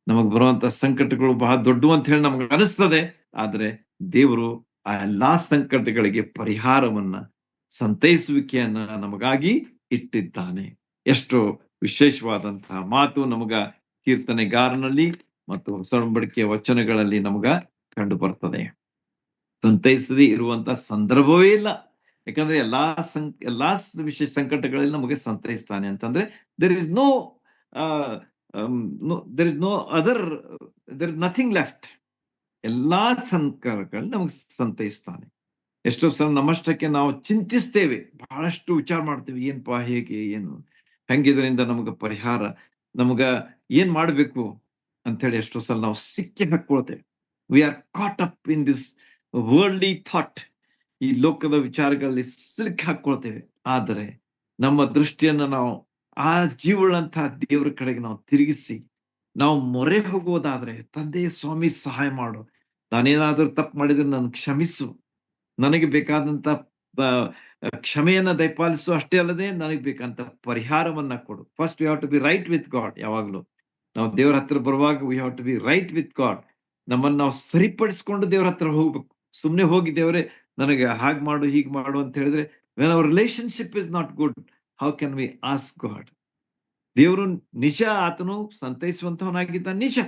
ನಮಗ್ ಬರುವಂತ ಸಂಕಟಗಳು ಬಹಳ ದೊಡ್ಡವು ಅಂತ ಹೇಳಿ ನಮ್ಗೆ ಅನಿಸ್ತದೆ. ಆದ್ರೆ ದೇವರು ಆ ಎಲ್ಲಾ ಸಂಕಟಗಳಿಗೆ ಪರಿಹಾರವನ್ನ, ಸಂತೈಸುವಿಕೆಯನ್ನ ನಮಗಾಗಿ ಇಟ್ಟಿದ್ದಾನೆ. ಎಷ್ಟು ವಿಶೇಷವಾದಂತಹ ಮಾತು ನಮಗ ಕೀರ್ತನೆಗಾರನಲ್ಲಿ ಮತ್ತು ಹೊಸ ಒಡಂಬಡಿಕೆಯ ವಚನಗಳಲ್ಲಿ ನಮಗ ಕಂಡು ಬರ್ತದೆ. ಸಂತೈಸದೇ ಇರುವಂತ ಸಂದರ್ಭವೇ ಇಲ್ಲ. ಯಾಕಂದ್ರೆ ಎಲ್ಲಾ ವಿಶೇಷ ಸಂಕಟಗಳಲ್ಲಿ ನಮಗೆ ಸಂತೈಸ್ತಾನೆ ಅಂತಂದ್ರೆ there is no other, there is nothing left. ಎಲ್ಲಾ ಸಂಕಟಗಳಲ್ಲಿ ನಮಗೆ ಸಂತೈಸ್ತಾನೆ. ಎಷ್ಟೋ ಸಲ ನಮ್ಮಷ್ಟಕ್ಕೆ ನಾವು ಚಿಂತಿಸ್ತೇವೆ, ಬಹಳಷ್ಟು ವಿಚಾರ ಮಾಡ್ತೇವೆ, ಏನ್ಪಾ, ಹೇಗೆ, ಏನು, ಹೆಂಗಿದ್ರಿಂದ ನಮಗ ಪರಿಹಾರ, ನಮಗ ಏನ್ ಮಾಡ್ಬೇಕು ಅಂತ ಹೇಳಿ ಎಷ್ಟೋ ಸಲ ನಾವು ಸಿಕ್ಕಿ ಹಾಕೊಳ್ತೇವೆ. We are caught up in this worldly thought. ಈ ಲೋಕದ ವಿಚಾರಗಳಲ್ಲಿ ಸಿಲುಕಿ ಹಾಕೊಳ್ತೇವೆ. ಆದರೆ ನಮ್ಮ ದೃಷ್ಟಿಯನ್ನ ನಾವು ಆ ಜೀವಗಳಂತಹ ದೇವರ ಕಡೆಗೆ ನಾವು ತಿರುಗಿಸಿ ನಾವು ಮೊರೆ ಹೋಗುವುದಾದ್ರೆ, ತಂದೆ, ಸ್ವಾಮಿ, ಸಹಾಯ ಮಾಡು, ನಾನೇನಾದ್ರೂ ತಪ್ಪು ಮಾಡಿದ್ರೆ ನನ್ ಕ್ಷಮಿಸು, ನನಗೆ ಬೇಕಾದಂತ ಕ್ಷಮೆಯನ್ನ ದಯಪಾಲಿಸು, ಅಷ್ಟೇ ಅಲ್ಲದೆ ನನಗೆ ಬೇಕಂತ ಪರಿಹಾರವನ್ನ ಕೊಡು. First we have to be right with God. ಯಾವಾಗ್ಲೂ ನಾವು ದೇವರ ಹತ್ರ ಬರುವಾಗ we have to be right with God. ನಮ್ಮನ್ನ ನಾವು ಸರಿಪಡಿಸ್ಕೊಂಡು ದೇವರ ಹತ್ರ ಹೋಗ್ಬೇಕು. ಸುಮ್ನೆ ಹೋಗಿ ದೇವರೇ ನನಗೆ ಹಾಗೆ ಮಾಡು, ಹೀಗೆ ಮಾಡು ಅಂತ ಹೇಳಿದ್ರೆ, when our relationship is not good, how can we ask God? ದೇವರು ನಿಜ, ಆತನು ಸಂತೈಸುವಂತವನಾಗಿದ್ದ ನಿಜ.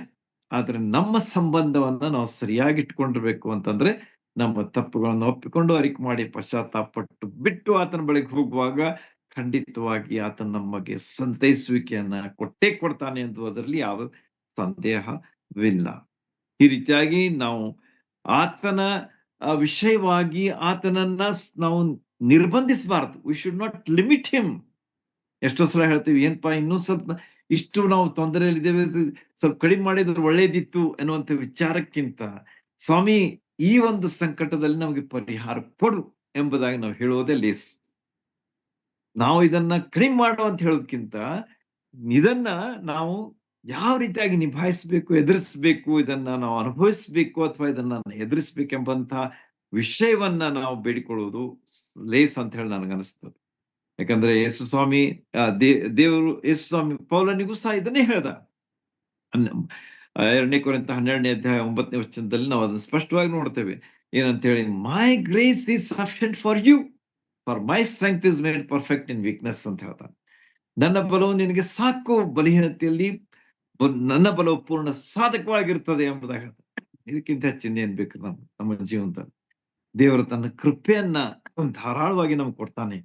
ಆದ್ರೆ ನಮ್ಮ ಸಂಬಂಧವನ್ನ ನಾವು ಸರಿಯಾಗಿ ಇಟ್ಕೊಂಡಿರ್ಬೇಕು. ಅಂತಂದ್ರೆ ನಮ್ಮ ತಪ್ಪುಗಳನ್ನು ಒಪ್ಪಿಕೊಂಡು ಅರಿಕೆ ಮಾಡಿ ಪಶ್ಚಾತ್ತಾಪಟ್ಟು ಬಿಟ್ಟು ಆತನ ಬಳಿಗೆ ಹೋಗುವಾಗ ಖಂಡಿತವಾಗಿ ಆತನ ನಮಗೆ ಸಂತೈಸುವಿಕೆಯನ್ನ ಕೊಟ್ಟೇ ಕೊಡ್ತಾನೆ ಅನ್ನುವುದರಲ್ಲಿ ಯಾವ ಸಂದೇಹವಿಲ್ಲ. ಈ ರೀತಿಯಾಗಿ ನಾವು ಆತನ ವಿಷಯವಾಗಿ ಆತನನ್ನ ನಾವು ನಿರ್ಬಂಧಿಸಬಾರದು. We should not limit him. ಎಷ್ಟೋ ಸಲ ಹೇಳ್ತೀವಿ, ಏನ್ಪಾ ಇನ್ನೂ ಸ್ವಲ್ಪ, ಇಷ್ಟು ನಾವು ತೊಂದರೆಯಲ್ಲಿದ್ದೇವೆ, ಸ್ವಲ್ಪ ಕಡಿಮೆ ಮಾಡಿದ್ರೆ ಒಳ್ಳೇದಿತ್ತು ಅನ್ನುವಂಥ ವಿಚಾರಕ್ಕಿಂತ, ಸ್ವಾಮಿ ಈ ಒಂದು ಸಂಕಟದಲ್ಲಿ ನಮಗೆ ಪರಿಹಾರ ಕೊಡು ಎಂಬುದಾಗಿ ನಾವು ಹೇಳುವುದೇ ಲೇಸು. ನಾವು ಇದನ್ನ ಕಡಿಮೆ ಮಾಡು ಅಂತ ಹೇಳೋದಕ್ಕಿಂತ ಇದನ್ನ ನಾವು ಯಾವ ರೀತಿಯಾಗಿ ನಿಭಾಯಿಸಬೇಕು, ಎದುರಿಸಬೇಕು, ಇದನ್ನ ನಾವು ಅನುಭವಿಸ್ಬೇಕು ಅಥವಾ ಇದನ್ನ ಎದುರಿಸ್ಬೇಕೆಂಬಂತಹ ವಿಷಯವನ್ನ ನಾವು ಬೇಡಿಕೊಳ್ಳುವುದು ಲೇಸ್ ಅಂತ ಹೇಳಿ ನನಗನ್ನಿಸ್ತದೆ. ಯಾಕಂದ್ರೆ ಯೇಸು ಸ್ವಾಮಿ ದೇವರು ಯೇಸು ಸ್ವಾಮಿ ಪೌಲನಿಗೂ ಸಹ ಇದನ್ನೇ ಹೇಳ್ದ. 2 ಕೊರಿಂಥ 12ನೇ ಅಧ್ಯಾಯ 9ನೇ ವಚನದಲ್ಲಿ ನಾವು ಅದನ್ನ ಸ್ಪಷ್ಟವಾಗಿ ನೋಡ್ತೇವೆ. ಏನಂತ ಹೇಳಿ, my grace is sufficient for you, for my strength is made perfect in weakness ಅಂತ ಹೇಳ್ತಾನೆ. ನನ್ನ ಬಲವು ನಿನಗೆ ಸಾಕು, ಬಲಹೀನತೆಯಲ್ಲಿ ನನ್ನ ಬಲವು ಪೂರ್ಣ ಸಾಧಕವಾಗಿರ್ತದೆ ಎಂಬುದಾಗಿ ಹೇಳ್ತಾನೆ. ಇದಕ್ಕಿಂತ ಹೆಚ್ಚಿಂದ ಏನ್ ಬೇಕು ನಮ್ಮ ಜೀವನದಲ್ಲಿ? ದೇವರು ತನ್ನ ಕೃಪೆಯನ್ನ ಧಾರಾಳವಾಗಿ ನಮ್ಗೆ ಕೊಡ್ತಾನೆ.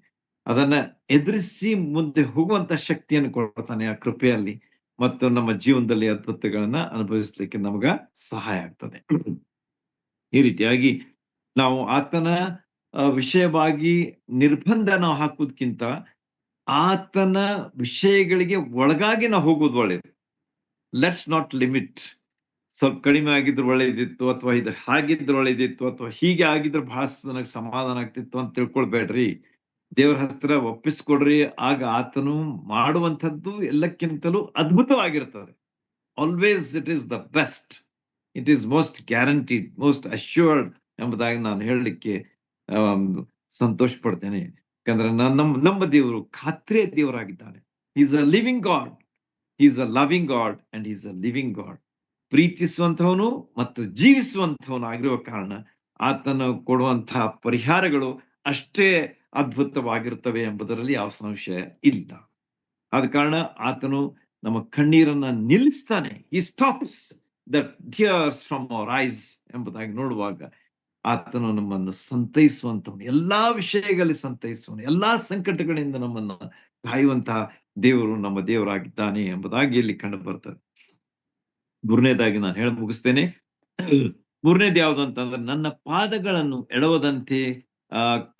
ಅದನ್ನ ಎದುರಿಸಿ ಮುಂದೆ ಹೋಗುವಂತ ಶಕ್ತಿಯನ್ನು ಕೊಡ್ತಾನೆ ಆ ಕೃಪೆಯಲ್ಲಿ. ಮತ್ತು ನಮ್ಮ ಜೀವನದಲ್ಲಿ ಅದ್ಭುತಗಳನ್ನ ಅನುಭವಿಸ್ಲಿಕ್ಕೆ ನಮಗ ಸಹಾಯ ಆಗ್ತದೆ. ಈ ರೀತಿಯಾಗಿ ನಾವು ಆತನ ವಿಷಯವಾಗಿ ನಿರ್ಬಂಧ ನಾವು ಹಾಕುವುದಕ್ಕಿಂತ ಆತನ ವಿಷಯಗಳಿಗೆ ಒಳಗಾಗಿ ನಾವು ಹೋಗೋದು ಒಳ್ಳೇದು. Let's not limit. ಸ್ವಲ್ಪ ಕಡಿಮೆ ಆಗಿದ್ರೆ ಒಳ್ಳೇದಿತ್ತು, ಅಥವಾ ಇದು ಹಾಗಿದ್ರೆ ಒಳ್ಳೇದಿತ್ತು, ಅಥವಾ ಹೀಗೆ ಆಗಿದ್ರೆ ಬಹಳ ನನಗೆ ಸಮಾಧಾನ ಆಗ್ತಿತ್ತು ಅಂತ ತಿಳ್ಕೊಳ್ಬೇಡ್ರಿ. ದೇವರ ಹತ್ರ ಒಪ್ಪಿಸ್ಕೊಡ್ರಿ. ಆಗ ಆತನು ಮಾಡುವಂಥದ್ದು ಎಲ್ಲಕ್ಕಿಂತಲೂ ಅದ್ಭುತವಾಗಿರ್ತದೆ. Always it is the best. It is most guaranteed, most assured ಎಂಬುದಾಗಿ ನಾನು ಹೇಳಲಿಕ್ಕೆ ಸಂತೋಷ ಪಡ್ತೇನೆ. ಯಾಕಂದ್ರೆ ನಮ್ಮ ದೇವರು ಖಾತ್ರಿಯ ದೇವರಾಗಿದ್ದಾನೆ. Is a living God, is a loving God and is a living God. ಪ್ರೀತಿಸುವಂಥವನು ಮತ್ತು ಜೀವಿಸುವಂಥವನು ಆಗಿರುವ ಕಾರಣ ಆತನು ಕೊಡುವಂತಹ ಪರಿಹಾರಗಳು ಅಷ್ಟೇ ಅದ್ಭುತವಾಗಿರ್ತವೆ ಎಂಬುದರಲ್ಲಿ ಯಾವ ಸಂಶಯ ಇಲ್ಲ. ಆದ ಕಾರಣ ಆತನು ನಮ್ಮ ಕಣ್ಣೀರನ್ನ ನಿಲ್ಲಿಸ್ತಾನೆ. He stops the tears from our eyes ಎಂಬುದಾಗಿ ನೋಡುವಾಗ ಆತನು ನಮ್ಮನ್ನು ಸಂತೈಸುವಂತವನು, ಎಲ್ಲಾ ವಿಷಯಗಳಲ್ಲಿ ಸಂತೈಸುವನು, ಎಲ್ಲಾ ಸಂಕಟಗಳಿಂದ ನಮ್ಮನ್ನ ಕಾಯುವಂತಹ ದೇವರು ನಮ್ಮ ದೇವರಾಗಿದ್ದಾನೆ ಎಂಬುದಾಗಿ ಇಲ್ಲಿ ಕಂಡು ಬರ್ತದೆ. ಮೂರನೇದಾಗಿ ನಾನು ಹೇಳ ಮುಗಿಸ್ತೇನೆ. ಮೂರನೇದು ಯಾವುದು ಅಂತಂದ್ರೆ, ನನ್ನ ಪಾದಗಳನ್ನು ಎಡವದಂತೆ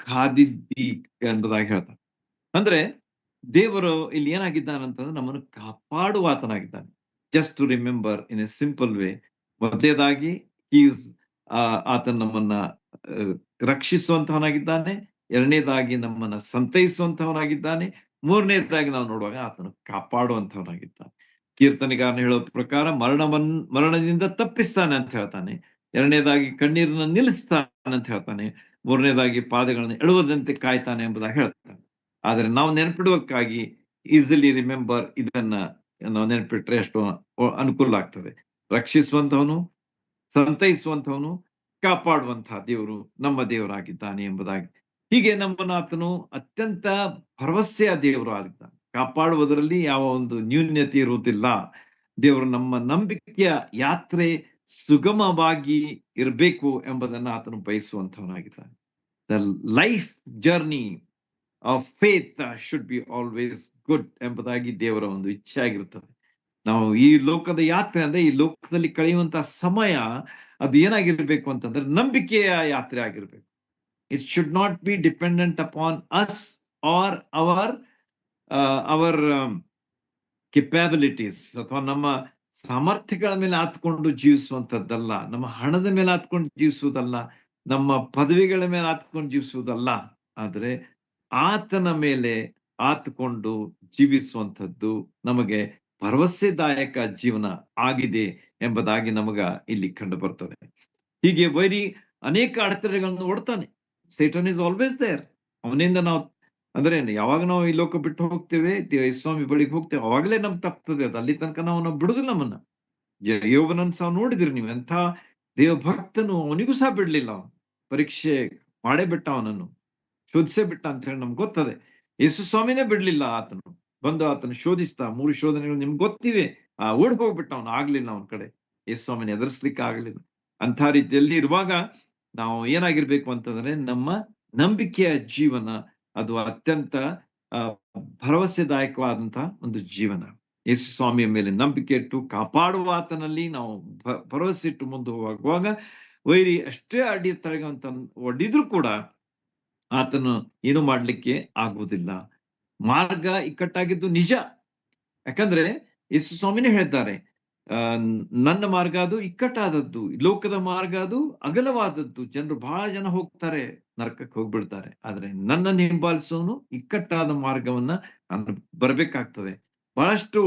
ಕಾದಿದ್ದಿ ಎಂಬುದಾಗಿ ಹೇಳ್ತಾನೆ. ಅಂದ್ರೆ ದೇವರು ಇಲ್ಲಿ ಏನಾಗಿದ್ದಾನಂತಂದ್ರೆ ನಮ್ಮನ್ನು ಕಾಪಾಡುವ ಆತನಾಗಿದ್ದಾನೆ. Just to remember in a simple way, ಮೊದಲನೇದಾಗಿ ಈಸ್ ಆತನ ನಮ್ಮನ್ನ ರಕ್ಷಿಸುವಂತವನಾಗಿದ್ದಾನೆ. ಎರಡನೇದಾಗಿ ನಮ್ಮನ್ನ ಸಂತೈಸುವಂತವನಾಗಿದ್ದಾನೆ. ಮೂರನೇದಾಗಿ ನಾವು ನೋಡುವಾಗ ಆತನು ಕಾಪಾಡುವಂತವನಾಗಿದ್ದಾನೆ. ಕೀರ್ತನೆಗಾರನ ಹೇಳೋ ಪ್ರಕಾರ ಮರಣದಿಂದ ತಪ್ಪಿಸ್ತಾನೆ ಅಂತ ಹೇಳ್ತಾನೆ. ಎರಡನೇದಾಗಿ ಕಣ್ಣೀರನ್ನ ನಿಲ್ಲಿಸ್ತಾನೆ ಅಂತ ಹೇಳ್ತಾನೆ. ಮೂರನೇದಾಗಿ ಪಾದಗಳನ್ನು ಎಳುವದಂತೆ ಕಾಯ್ತಾನೆ ಎಂಬುದಾಗಿ ಹೇಳ್ತಾನೆ. ಆದ್ರೆ ನಾವು ನೆನಪಿಡುವಕ್ಕಾಗಿ ಈಸಿಲಿ ರಿಮೆಂಬರ್ ಇದನ್ನ ನಾವು ನೆನಪಿಟ್ರೆ ಎಷ್ಟು ಅನುಕೂಲ ಆಗ್ತದೆ. ರಕ್ಷಿಸುವಂತವನು, ಸಂತೈಸುವಂತವನು, ಕಾಪಾಡುವಂತಹ ದೇವರು ನಮ್ಮ ದೇವರಾಗಿದ್ದಾನೆ ಎಂಬುದಾಗಿ. ಹೀಗೆ ನಮ್ಮನ್ನು ಆತನು ಅತ್ಯಂತ ಭರವಸೆಯ ದೇವರು ಆಗಿದ್ದಾನೆ. ಕಾಪಾಡುವುದರಲ್ಲಿ ಯಾವ ಒಂದು ನ್ಯೂನ್ಯತೆ ಇರುವುದಿಲ್ಲ. ದೇವರು ನಮ್ಮ ನಂಬಿಕೆಯ ಯಾತ್ರೆ ಸುಗಮವಾಗಿ ಇರಬೇಕು ಎಂಬುದನ್ನು ಆತನು ಬಯಸುವಂತವನಾಗಿದ್ದಾನೆ. The life journey of faith should be always good ಎಂಬುದಾಗಿ ದೇವರ ಒಂದು ಇಚ್ಛೆ ಆಗಿರುತ್ತದೆ. ನಾವು ಈ ಲೋಕದ ಯಾತ್ರೆ ಅಂದ್ರೆ ಈ ಲೋಕದಲ್ಲಿ ಕಳೆಯುವಂತಹ ಸಮಯ ಅದು ಏನಾಗಿರ್ಬೇಕು ಅಂತಂದ್ರೆ ನಂಬಿಕೆಯ ಯಾತ್ರೆ ಆಗಿರ್ಬೇಕು. It should not be dependent upon us or our capabilities, ಅಥವಾ ನಮ್ಮ ಸಾಮರ್ಥ್ಯಗಳ ಮೇಲೆ ಆತ್ಕೊಂಡು ಜೀವಿಸುವಂತದ್ದಲ್ಲ, ನಮ್ಮ ಹಣದ ಮೇಲೆ ಆತ್ಕೊಂಡು ಜೀವಿಸುವುದಲ್ಲ, ನಮ್ಮ ಪದವಿಗಳ ಮೇಲೆ ಆತ್ಕೊಂಡು ಜೀವಿಸುವುದಲ್ಲ. ಆದ್ರೆ ಆತನ ಮೇಲೆ ಆತ್ಕೊಂಡು ಜೀವಿಸುವಂಥದ್ದು ನಮಗೆ ಭರವಸೆದಾಯಕ ಜೀವನ ಆಗಿದೆ ಎಂಬುದಾಗಿ ನಮಗ ಇಲ್ಲಿ ಕಂಡು ಬರ್ತದೆ. ಹೀಗೆ ವೈರಿ ಅನೇಕ ಅಡೆತಡೆಗಳನ್ನು ಒಡ್ತಾನೆ. Satan is always there. ಅವನಿಂದ ನಾವು ಅಂದ್ರೆ ಯಾವಾಗ ನಾವು ಈ ಲೋಕ ಬಿಟ್ಟು ಹೋಗ್ತೇವೆ, ಸ್ವಾಮಿ ಬಳಿಗೆ ಹೋಗ್ತೇವೆ, ಅವಾಗಲೇ ನಮ್ಗೆ ತಪ್ತದೆ ಅದು. ಅಲ್ಲಿ ತನಕ ನಾವು ಬಿಡುದಿಲ್ಲ ನಮ್ಮನ್ನ. ಯೋಬನನ್ನ ಸಹ ನೋಡಿದ್ರಿ ನೀವು, ಎಂಥ ದೇವ ಭಕ್ತನು, ಅವನಿಗೂ ಸಹ ಬಿಡ್ಲಿಲ್ಲ. ಅವನು ಪರೀಕ್ಷೆ ಮಾಡೇ ಬಿಟ್ಟ, ಅವನನ್ನು ಶೋಧಿಸೇ ಬಿಟ್ಟ ಅಂತ ಹೇಳಿ ನಮ್ಗೆ ಗೊತ್ತದೆ. ಯೇಸು ಸ್ವಾಮಿನೇ ಬಿಡ್ಲಿಲ್ಲ. ಆತನು ಬಂದು ಆತನು ಶೋಧಿಸ್ತಾ 3 ಶೋಧನೆಗಳು ನಿಮ್ಗೆ ಗೊತ್ತಿವೆ. ಓಡ್ ಹೋಗ್ಬಿಟ್ಟ ಅವನು, ಆಗ್ಲಿಲ್ಲ ಅವನ ಕಡೆ ಯೇಸು ಸ್ವಾಮಿನ ಎದುರಿಸ್ಲಿಕ್ಕೆ ಆಗ್ಲಿಲ್ಲ. ಅಂಥ ರೀತಿಯಲ್ಲಿ ಇರುವಾಗ ನಾವು ಏನಾಗಿರ್ಬೇಕು ಅಂತಂದ್ರೆ, ನಮ್ಮ ನಂಬಿಕೆಯ ಜೀವನ ಅದು ಅತ್ಯಂತ ಭರವಸೆದಾಯಕವಾದಂತಹ ಒಂದು ಜೀವನ. ಯೇಸು ಸ್ವಾಮಿಯ ಮೇಲೆ ನಂಬಿಕೆ ಇಟ್ಟು ಕಾಪಾಡುವ ಆತನಲ್ಲಿ ನಾವು ಭರವಸೆ ಇಟ್ಟು ಮುಂದೆ ಹೋಗುವಾಗ ವೈರಿ ಅಷ್ಟೇ ಅಡ್ಡಿ ಅಂತ ಒಡ್ಡಿದ್ರು ಕೂಡ ಆತನು ಏನು ಮಾಡ್ಲಿಕ್ಕೆ ಆಗುವುದಿಲ್ಲ. ಮಾರ್ಗ ಇಕ್ಕಟ್ಟಾಗಿದ್ದು ನಿಜ. ಯಾಕಂದ್ರೆ ಯೇಸು ಸ್ವಾಮಿನೇ ಹೇಳ್ತಾರೆ, ನನ್ನ ಮಾರ್ಗ ಅದು ಇಕ್ಕಟ್ಟಾದದ್ದು, ಲೋಕದ ಮಾರ್ಗ ಅದು ಅಗಲವಾದದ್ದು, ಜನರು ಬಹಳ ಜನ ಹೋಗ್ತಾರೆ, ನರಕಕ್ಕೆ ಹೋಗ್ಬಿಡ್ತಾರೆ. ಆದ್ರೆ ನನ್ನನ್ನು ಹಿಂಬಾಲಿಸೋನು ಇಕ್ಕಟ್ಟಾದ ಮಾರ್ಗವನ್ನ ಬರ್ಬೇಕಾಗ್ತದೆ. ಬಹಳಷ್ಟು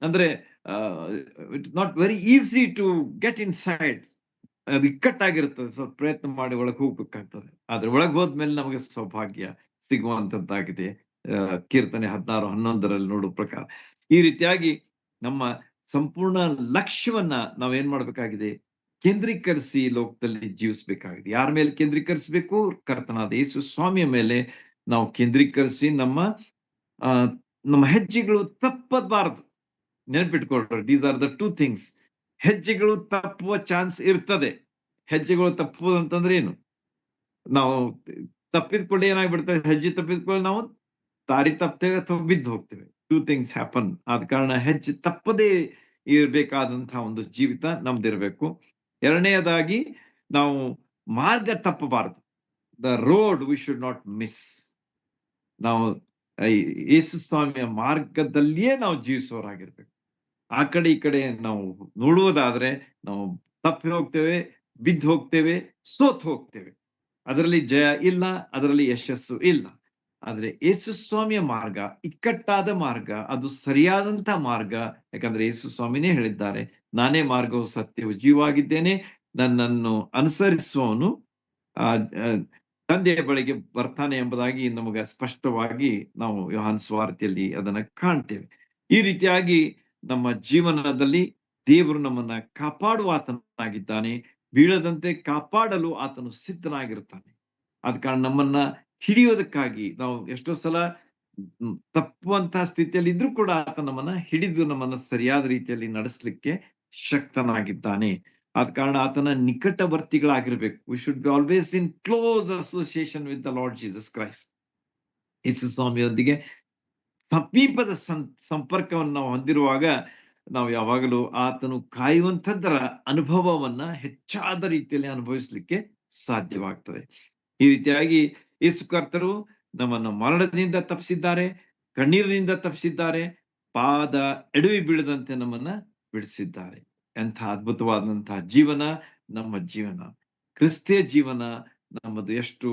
ಅಂದ್ರೆ it's not very easy to get inside. ಅದು ಇಕ್ಕಟ್ಟಾಗಿರ್ತದೆ, ಸ್ವಲ್ಪ ಪ್ರಯತ್ನ ಮಾಡಿ ಒಳಗೆ ಹೋಗ್ಬೇಕಾಗ್ತದೆ. ಆದ್ರೆ ಒಳಗೆ ಹೋದ್ಮೇಲೆ ನಮಗೆ ಸೌಭಾಗ್ಯ ಸಿಗುವಂತದ್ದಾಗಿದೆ. ಕೀರ್ತನೆ 16:11 ನೋಡುವ ಪ್ರಕಾರ ಈ ರೀತಿಯಾಗಿ ನಮ್ಮ ಸಂಪೂರ್ಣ ಲಕ್ಷ್ಯವನ್ನ ನಾವೇನ್ ಮಾಡ್ಬೇಕಾಗಿದೆ, ಕೇಂದ್ರೀಕರಿಸಿ ಲೋಕದಲ್ಲಿ ಜೀವಿಸಬೇಕಾಗಿದೆ. ಯಾರ ಮೇಲೆ ಕೇಂದ್ರೀಕರಿಸಬೇಕು? ಕರ್ತನಾದ ಯೇಸು ಸ್ವಾಮಿಯ ಮೇಲೆ ನಾವು ಕೇಂದ್ರೀಕರಿಸಿ ನಮ್ಮ ಹೆಜ್ಜೆಗಳು ತಪ್ಪಬಾರದು. ನೆನಪಿಟ್ಕೊಳ್ರಿ, ದೀಸ್ ಆರ್ ದ 2 ಥಿಂಗ್ಸ್. ಹೆಜ್ಜೆಗಳು ತಪ್ಪುವ ಚಾನ್ಸ್ ಇರ್ತದೆ. ಹೆಜ್ಜೆಗಳು ತಪ್ಪುವುದಂತಂದ್ರೆ ಏನು? ನಾವು ತಪ್ಪಿದ್ಕೊಳ್ಳಿ ಏನಾಗ್ಬಿಡ್ತದೆ, ಹೆಜ್ಜೆ ತಪ್ಪಿದ್ಕೊಳ್ಳಿ ನಾವು ದಾರಿ ತಪ್ತೇವೆ ಅಥವಾ ಬಿದ್ದು ಹೋಗ್ತೇವೆ. 2 ಥಿಂಗ್ಸ್ ಹ್ಯಾಪನ್. ಆದ ಕಾರಣ ಹೆಜ್ಜೆ ತಪ್ಪದೇ ಇರಬೇಕಾದಂತಹ ಒಂದು ಜೀವಿತ ನಮ್ದಿರ್ಬೇಕು. ಎರಡನೆಯದಾಗಿ ನಾವು ಮಾರ್ಗ ತಪ್ಪಬಾರದು. The road we should not miss. ನಾವು ಯೇಸು ಸ್ವಾಮಿಯ ಮಾರ್ಗದಲ್ಲಿಯೇ ನಾವು ಜೀವಿಸುವವರಾಗಿರ್ಬೇಕು. ಆ ಕಡೆ ಈ ಕಡೆ ನಾವು ನೋಡುವುದಾದ್ರೆ ನಾವು ತಪ್ಪಿ ಹೋಗ್ತೇವೆ, ಬಿದ್ದು ಹೋಗ್ತೇವೆ, ಸೋತ್ ಹೋಗ್ತೇವೆ. ಅದರಲ್ಲಿ ಜಯ ಇಲ್ಲ, ಅದರಲ್ಲಿ ಯಶಸ್ಸು ಇಲ್ಲ. ಆದ್ರೆ ಯೇಸು ಸ್ವಾಮಿಯ ಮಾರ್ಗ ಇಕ್ಕಟ್ಟಾದ ಮಾರ್ಗ, ಅದು ಸರಿಯಾದಂತ ಮಾರ್ಗ. ಯಾಕಂದ್ರೆ ಯೇಸು ಸ್ವಾಮಿನೇ ಹೇಳಿದ್ದಾರೆ, ನಾನೇ ಮಾರ್ಗವು ಸತ್ಯವು ಜೀವವಾಗಿದ್ದೇನೆ, ನನ್ನನ್ನು ಅನುಸರಿಸುವವನು ಆ ತಂದೆಯ ಬಳಿಗೆ ಬರ್ತಾನೆ ಎಂಬುದಾಗಿ ನಮಗೆ ಸ್ಪಷ್ಟವಾಗಿ ನಾವು ಯೋಹಾನ್ ಸುವಾರ್ತೆಯಲ್ಲಿ ಅದನ್ನ ಕಾಣ್ತೇವೆ. ಈ ರೀತಿಯಾಗಿ ನಮ್ಮ ಜೀವನದಲ್ಲಿ ದೇವರು ನಮ್ಮನ್ನ ಕಾಪಾಡುವ ಆತನಾಗಿದ್ದಾನೆ. ಬೀಳದಂತೆ ಕಾಪಾಡಲು ಆತನು ಸಿದ್ಧನಾಗಿರ್ತಾನೆ. ಆದ ಕಾರಣ ನಮ್ಮನ್ನ ಹಿಡಿಯೋದಕ್ಕಾಗಿ ನಾವು ಎಷ್ಟೋ ಸಲ ತಪ್ಪುವಂತಹ ಸ್ಥಿತಿಯಲ್ಲಿ ಇದ್ರೂ ಕೂಡ ಆತ ನಮ್ಮನ್ನ ಹಿಡಿದು ನಮ್ಮನ್ನ ಸರಿಯಾದ ರೀತಿಯಲ್ಲಿ ನಡೆಸಲಿಕ್ಕೆ ಶಕ್ತನಾಗಿದ್ದಾನೆ. ಆದ ಕಾರಣ ಆತನ ನಿಕಟವರ್ತಿಗಳಾಗಿರ್ಬೇಕು. We should be always in close association with the Lord Jesus Christ. ಯೇಸು ಸ್ವಾಮಿಯೊಂದಿಗೆ ಸಮೀಪದ ಸಂಪರ್ಕವನ್ನು ನಾವು ಹೊಂದಿರುವಾಗ ನಾವು ಯಾವಾಗಲೂ ಆತನು ಕಾಯುವಂಥದ್ದರ ಅನುಭವವನ್ನ ಹೆಚ್ಚಾದ ರೀತಿಯಲ್ಲಿ ಅನುಭವಿಸಲಿಕ್ಕೆ ಸಾಧ್ಯವಾಗ್ತದೆ. ಈ ರೀತಿಯಾಗಿ ಯೇಸು ಕರ್ತರು ನಮ್ಮನ್ನು ಮರಣದಿಂದ ತಪ್ಪಿಸಿದ್ದಾರೆ, ಕಣ್ಣೀರಿನಿಂದ ತಪ್ಪಿಸಿದ್ದಾರೆ, ಪಾದ ಎಡವಿ ಬೀಳದಂತೆ ನಮ್ಮನ್ನ ಬಿಡಿಸಿದ್ದಾರೆ. ಎಂಥ ಅದ್ಭುತವಾದಂತಹ ಜೀವನ ನಮ್ಮ ಜೀವನ, ಕ್ರಿಸ್ತಿಯ ಜೀವನ ನಮ್ಮದು ಎಷ್ಟು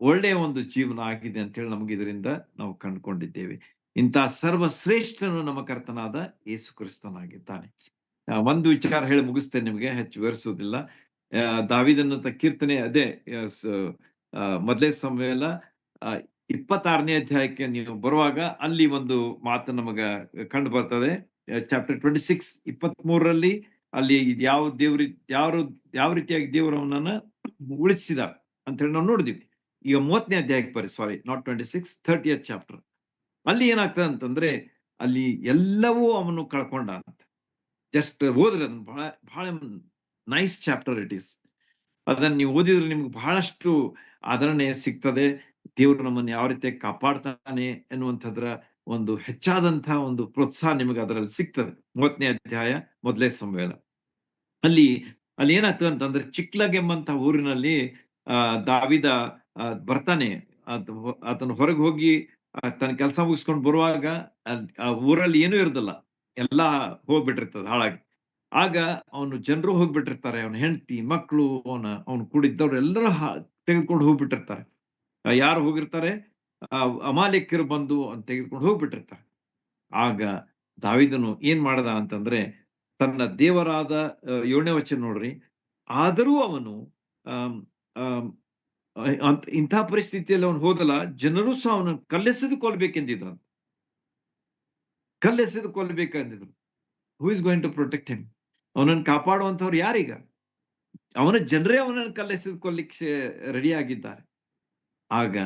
ಒಳ್ಳೆಯ ಒಂದು ಜೀವನ ಆಗಿದೆ ಅಂತ ಹೇಳಿ ನಮಗೆ ಇದರಿಂದ ನಾವು ಕಂಡುಕೊಂಡಿದ್ದೇವೆ. ಇಂತಹ ಸರ್ವಶ್ರೇಷ್ಠನು ನಮ್ಮ ಕರ್ತನಾದ ಯೇಸು ಕ್ರಿಸ್ತನಾಗಿದ್ದಾನೆ. ಒಂದು ವಿಚಾರ ಹೇಳಿ ಮುಗಿಸ್ತೇನೆ, ನಿಮಗೆ ಹೆಚ್ಚು ವಿವರಿಸುವುದಿಲ್ಲ. ದಾವೀದನಂತ ಕೀರ್ತನೆ ಅದೇ ಮೊದಲೇ ಸಮುವೇಲ 26ನೇ ಅಧ್ಯಾಯಕ್ಕೆ ನೀವು ಬರುವಾಗ ಅಲ್ಲಿ ಒಂದು ಮಾತು ನಮಗ ಕಂಡು ಬರ್ತದೆ. ಚಾಪ್ಟರ್ 26 23ರಲ್ಲಿ ಅಲ್ಲಿ ಯಾವ ರೀತಿಯಾಗಿ ದೇವರು ಅವನನ್ನ ಉಳಿಸಿದ ಅಂತ ಹೇಳಿ ನಾವು ನೋಡಿದ್ವಿ. ಈಗ 30ನೇ ಅಧ್ಯಾಯಕ್ಕೆ ಬರ್ರಿ, ಸಾರಿ ನಾಟ್ 26, 30th ಚಾಪ್ಟರ್. ಅಲ್ಲಿ ಏನಾಗ್ತದೆ ಅಂತಂದ್ರೆ ಅಲ್ಲಿ ಎಲ್ಲವೂ ಅವನು ಕಳ್ಕೊಂಡ ಅಂತ. ಜಸ್ಟ್ ಓದ್ರೆ ಅದನ್ನ ಬಹಳ ಬಹಳ ನೈಸ್ ಚಾಪ್ಟರ್ ಇಟ್ ಈಸ್. ಅದನ್ನ ನೀವು ಓದಿದ್ರೆ ನಿಮ್ಗೆ ಬಹಳಷ್ಟು ಆದರಣೆ ಸಿಗ್ತದೆ. ದೇವರು ನಮ್ಮನ್ನು ಯಾವ ರೀತಿ ಕಾಪಾಡ್ತಾನೆ ಎನ್ನುವಂಥದ್ರ ಒಂದು ಹೆಚ್ಚಾದಂತಹ ಒಂದು ಪ್ರೋತ್ಸಾಹ ನಿಮಗೆ ಅದರಲ್ಲಿ ಸಿಗ್ತದೆ. 30ನೇ ಅಧ್ಯಾಯ ಮೊದಲೇ ಸಮುವೇಲ. ಅಲ್ಲಿ ಏನಾಗ್ತದೆ ಅಂತಂದ್ರೆ ಚಿಕ್ಲಗ್ ಎಂಬಂತ ಊರಿನಲ್ಲಿ ದಾವೀದ ಬರ್ತಾನೆ. ಆತನು ಹೊರಗೆ ಹೋಗಿ ತನ್ನ ಕೆಲಸ ಮುಗಿಸ್ಕೊಂಡು ಬರುವಾಗ ಆ ಊರಲ್ಲಿ ಏನೂ ಇರೋದಿಲ್ಲ, ಎಲ್ಲಾ ಹೋಗ್ಬಿಟ್ಟಿರ್ತದೆ ಹಾಳಾಗಿ. ಆಗ ಅವನು ಜನರು ಹೋಗ್ಬಿಟ್ಟಿರ್ತಾರೆ, ಅವನ ಹೆಂಡತಿ ಮಕ್ಕಳು ಅವನು ಕೂಡಿದ್ದವ್ರು ಎಲ್ಲರೂ ತೆಗೆದುಕೊಂಡು ಹೋಗ್ಬಿಟ್ಟಿರ್ತಾರೆ. ಯಾರು ಹೋಗಿರ್ತಾರೆ? ಅಮಾಲೇಕ್ಯರು ಬಂದು ತೆಗೆದುಕೊಂಡು ಹೋಗ್ಬಿಟ್ಟಿರ್ತಾರೆ. ಆಗ ದಾವೀದನು ಏನ್ ಮಾಡದ ಅಂತಂದ್ರೆ ತನ್ನ ದೇವರಾದ 7ನೇ ವಚನ ನೋಡ್ರಿ, ಆದರೂ ಅವನು ಇಂಥ ಪರಿಸ್ಥಿತಿಯಲ್ಲಿ ಅವನು ಹೋದಲ್ಲ, ಜನರು ಸಹ ಅವನು ಕಲ್ಲೆಸೆದು ಕೊಲ್ಬೇಕೆಂದಿದ್ರು. ಕಲ್ಲೆಸೆದು ಕೊಲ್ಬೇಕೆಂದಿದ್ರು. Who is going to protect him? ಅವನನ್ನು ಕಾಪಾಡುವಂತವ್ರು ಯಾರೀಗ? ಅವನ ಜನರೇ ಅವನನ್ನು ಕಲ್ಲೆಸೆದು ಕೊಲ್ಲಿಕ್ಕೆ ರೆಡಿ ಆಗಿದ್ದಾರೆ. ಆಗ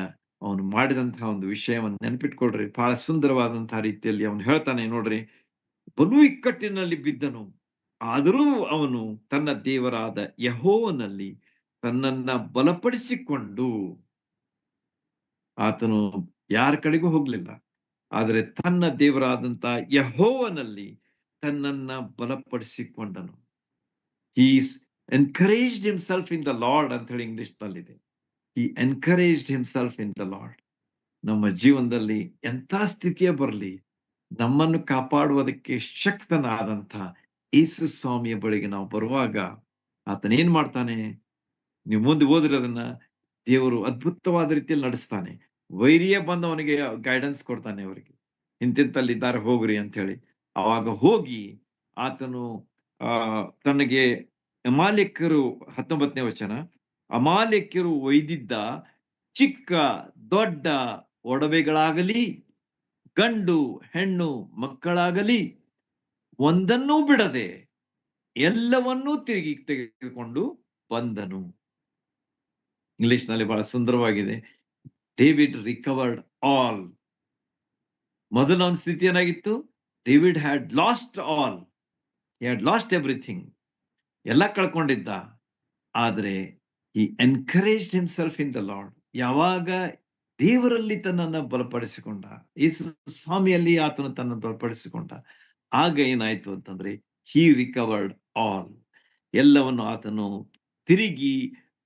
ಅವನು ಮಾಡಿದಂತಹ ಒಂದು ವಿಷಯವನ್ನು ನೆನಪಿಟ್ಕೊಳ್ರಿ, ಬಹಳ ಸುಂದರವಾದಂತಹ ರೀತಿಯಲ್ಲಿ ಅವನು ಹೇಳ್ತಾನೆ ನೋಡ್ರಿ. ಬಲು ಇಕ್ಕಟ್ಟಿನಲ್ಲಿ ಬಿದ್ದನು, ಆದರೂ ಅವನು ತನ್ನ ದೇವರಾದ ಯೆಹೋವನಲ್ಲಿ ತನ್ನನ್ನ ಬಲಪಡಿಸಿಕೊಂಡು, ಆತನು ಯಾರ ಕಡೆಗೂ ಹೋಗ್ಲಿಲ್ಲ, ಆದರೆ ತನ್ನ ದೇವರಾದಂತ ಯೆಹೋವನಲ್ಲಿ ತನ್ನನ್ನ ಬಲಪಡಿಸಿಕೊಂಡನು. He encouraged himself in the Lord ಅಂತ ಹೇಳಿ ಇಂಗ್ಲಿಷ್ ನಲ್ಲಿದೆ. He encouraged himself in the Lord. ನಮ್ಮ ಜೀವನದಲ್ಲಿ ಎಂಥ ಸ್ಥಿತಿಯ ಬರಲಿ, ನಮ್ಮನ್ನು ಕಾಪಾಡುವುದಕ್ಕೆ ಶಕ್ತನಾದಂಥ ಯೇಸು ಸ್ವಾಮಿಯ ಬಳಿಗೆ ನಾವು ಬರುವಾಗ ಆತನೇನ್ ಮಾಡ್ತಾನೆ? ನೀವು ಮುಂದೆ ಓದಿದ್ರೆ ಅದನ್ನ ದೇವರು ಅದ್ಭುತವಾದ ರೀತಿಯಲ್ಲಿ ನಡೆಸ್ತಾನೆ. ವೈರಿಯೇ ಬಂದು ಅವನಿಗೆ ಗೈಡೆನ್ಸ್ ಕೊಡ್ತಾನೆ, ಅವರಿಗೆ ಇಂತಿಂತಲ್ಲಿದ್ದಾರೆ ಹೋಗ್ರಿ ಅಂತ ಹೇಳಿ. ಅವಾಗ ಹೋಗಿ ಆತನು ತನಗೆ ಅಮಾಲೇಕ್ಯರು 19ನೇ ವಚನ, ಅಮಾಲೇಕ್ಯರು ಒಯ್ದಿದ್ದ ಚಿಕ್ಕ ದೊಡ್ಡ ಒಡವೆಗಳಾಗಲಿ ಗಂಡು ಹೆಣ್ಣು ಮಕ್ಕಳಾಗಲಿ ಒಂದನ್ನೂ ಬಿಡದೆ ಎಲ್ಲವನ್ನೂ ತಿರುಗಿ ತೆಗೆದುಕೊಂಡು ಬಂದನು. ಇಂಗ್ಲಿಷ್ ನಲ್ಲಿ ಬಹಳ ಸುಂದರವಾಗಿದೆ. David recovered all. ಮೊದಲ ಅವನ ಸ್ಥಿತಿ ಏನಾಗಿತ್ತು? David had last all. He had last everything. ಎಲ್ಲ ಕಳ್ಕೊಂಡಿದ್ದ. ಆದ್ರೆ he encouraged himself in the Lord. ಯಾವಾಗ ದೇವರಲ್ಲಿ ತನ್ನನ್ನ ಬಲಪಡಿಸಿಕೊಂಡ, ಯೇಸು ಸ್ವಾಮಿಯಲ್ಲಿ ಆತನು ತನ್ನನ್ನು ಬಲಪಡಿಸಿಕೊಂಡ, ಆಗ ಏನಾಯ್ತು ಅಂತಂದ್ರೆ he recovered all. ಎಲ್ಲವನ್ನು ಆತನು ತಿರುಗಿ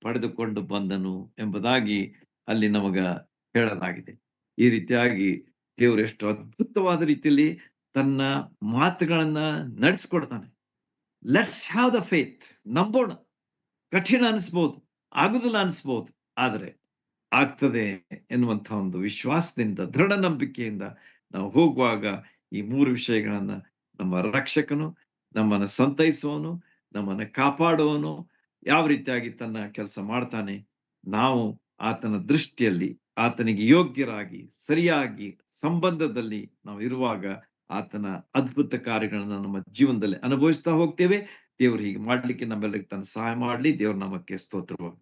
ಪಡೆದುಕೊಂಡು ಬಂದನು ಎಂಬುದಾಗಿ ಅಲ್ಲಿ ನಮಗ ಹೇಳಲಾಗಿದೆ. ಈ ರೀತಿಯಾಗಿ ದೇವರು ಎಷ್ಟು ಅದ್ಭುತವಾದ ರೀತಿಯಲ್ಲಿ ತನ್ನ ಮಾತುಗಳನ್ನ ನಡೆಸ್ಕೊಡ್ತಾನೆ. Let's have the faith. ನಂಬೋಣ. ಕಠಿಣ ಅನಿಸ್ಬೋದು, ಆಗುದಿಲ್ಲ ಅನಿಸ್ಬೋದು, ಆದರೆ ಆಗ್ತದೆ ಎನ್ನುವಂತ ಒಂದು ವಿಶ್ವಾಸದಿಂದ, ದೃಢ ನಂಬಿಕೆಯಿಂದ ನಾವು ಹೋಗುವಾಗ ಈ 3 ವಿಷಯಗಳನ್ನ ನಮ್ಮ ರಕ್ಷಕನು, ನಮ್ಮನ್ನ ಸಂತೈಸುವವನು, ನಮ್ಮನ್ನ ಕಾಪಾಡುವವನು ಯಾವ ರೀತಿಯಾಗಿ ತನ್ನ ಕೆಲಸ ಮಾಡ್ತಾನೆ, ನಾವು ಆತನ ದೃಷ್ಟಿಯಲ್ಲಿ ಆತನಿಗೆ ಯೋಗ್ಯರಾಗಿ ಸರಿಯಾಗಿ ಸಂಬಂಧದಲ್ಲಿ ನಾವು ಇರುವಾಗ ಆತನ ಅದ್ಭುತ ಕಾರ್ಯಗಳನ್ನ ನಮ್ಮ ಜೀವನದಲ್ಲಿ ಅನುಭವಿಸ್ತಾ ಹೋಗ್ತೇವೆ. ದೇವರು ಹೀಗೆ ಮಾಡ್ಲಿಕ್ಕೆ ನಮ್ಮೆಲ್ಲರಿಗೆ ತನ್ನ ಸಹಾಯ ಮಾಡ್ಲಿ. ದೇವ್ರ ನಾಮಕ್ಕೆ ಸ್ತೋತ್ರವಾಗಲಿ.